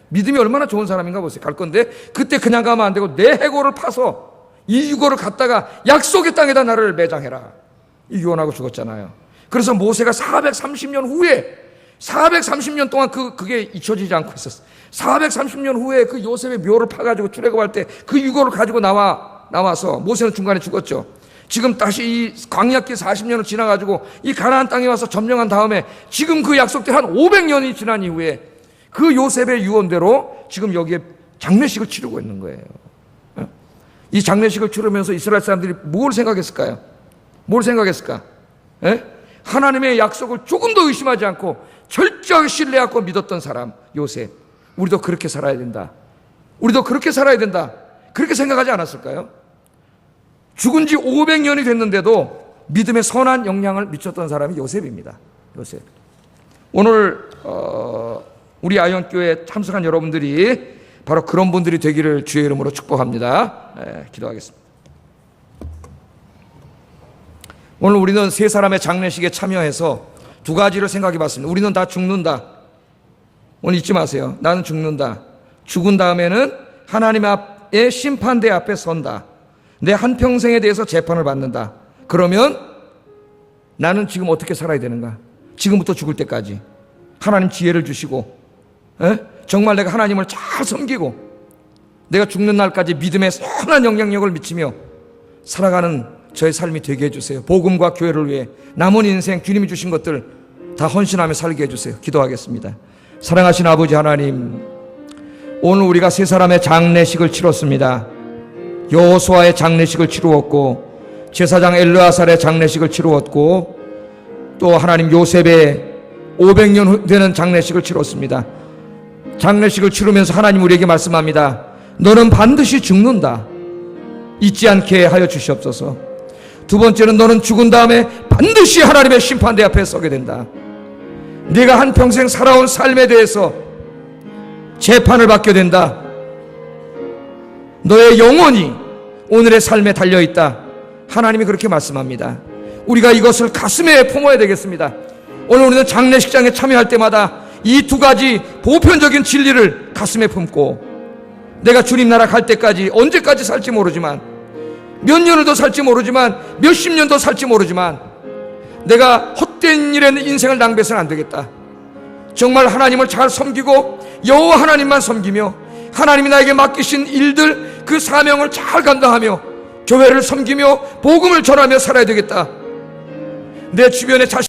믿음이 얼마나 좋은 사람인가 보세요. 갈 건데 그때 그냥 가면 안 되고 내 해골을 파서 이 유골을 갖다가 약속의 땅에다 나를 매장해라. 이 유언하고 죽었잖아요. 그래서 모세가 430년 후에 430년 동안 그게 잊혀지지 않고 있었어요. 430년 후에 그 요셉의 묘를 파가지고 출애굽할 때 그 유골을 가지고 나와서 모세는 중간에 죽었죠. 지금 다시 이 광야길 40년을 지나가지고 이 가나안 땅에 와서 점령한 다음에 지금 그 약속된 한 500년이 지난 이후에 그 요셉의 유언대로 지금 여기에 장례식을 치르고 있는 거예요. 이 장례식을 치르면서 이스라엘 사람들이 뭘 생각했을까요? 뭘 생각했을까? 예? 하나님의 약속을 조금 더 의심하지 않고 철저하게 신뢰하고 믿었던 사람 요셉. 우리도 그렇게 살아야 된다. 우리도 그렇게 살아야 된다. 그렇게 생각하지 않았을까요? 죽은 지 500년이 됐는데도 믿음의 선한 영향을 미쳤던 사람이 요셉입니다. 요셉. 오늘 우리 아이언교회에 참석한 여러분들이 바로 그런 분들이 되기를 주의 이름으로 축복합니다. 기도하겠습니다. 오늘 우리는 세 사람의 장례식에 참여해서 두 가지를 생각해 봤습니다. 우리는 다 죽는다. 오늘 잊지 마세요. 나는 죽는다. 죽은 다음에는 하나님 앞에 심판대 앞에 선다. 내 한평생에 대해서 재판을 받는다. 그러면 나는 지금 어떻게 살아야 되는가? 지금부터 죽을 때까지 하나님 지혜를 주시고 정말 내가 하나님을 잘 섬기고 내가 죽는 날까지 믿음의 선한 영향력을 미치며 살아가는 저의 삶이 되게 해주세요. 복음과 교회를 위해 남은 인생 주님이 주신 것들 다 헌신하며 살게 해주세요. 기도하겠습니다. 사랑하신 아버지 하나님, 오늘 우리가 세 사람의 장례식을 치렀습니다. 여호수아의 장례식을 치루었고 제사장 엘르아살의 장례식을 치루었고 또 하나님 요셉의 500년 되는 장례식을 치렀습니다. 장례식을 치르면서 하나님 우리에게 말씀합니다. 너는 반드시 죽는다. 잊지 않게 하여 주시옵소서. 두 번째는 너는 죽은 다음에 반드시 하나님의 심판대 앞에 서게 된다. 네가 한평생 살아온 삶에 대해서 재판을 받게 된다. 너의 영혼이 오늘의 삶에 달려있다. 하나님이 그렇게 말씀합니다. 우리가 이것을 가슴에 품어야 되겠습니다. 오늘 우리는 장례식장에 참여할 때마다 이 두 가지 보편적인 진리를 가슴에 품고 내가 주님 나라 갈 때까지 언제까지 살지 모르지만 몇 년을 더 살지 모르지만 몇십 년 더 살지 모르지만 내가 헛된 일에 인생을 낭비해서는 안 되겠다. 정말 하나님을 잘 섬기고 여호와 하나님만 섬기며 하나님이 나에게 맡기신 일들 그 사명을 잘 감당하며 교회를 섬기며 복음을 전하며 살아야 되겠다. 내 주변에 자신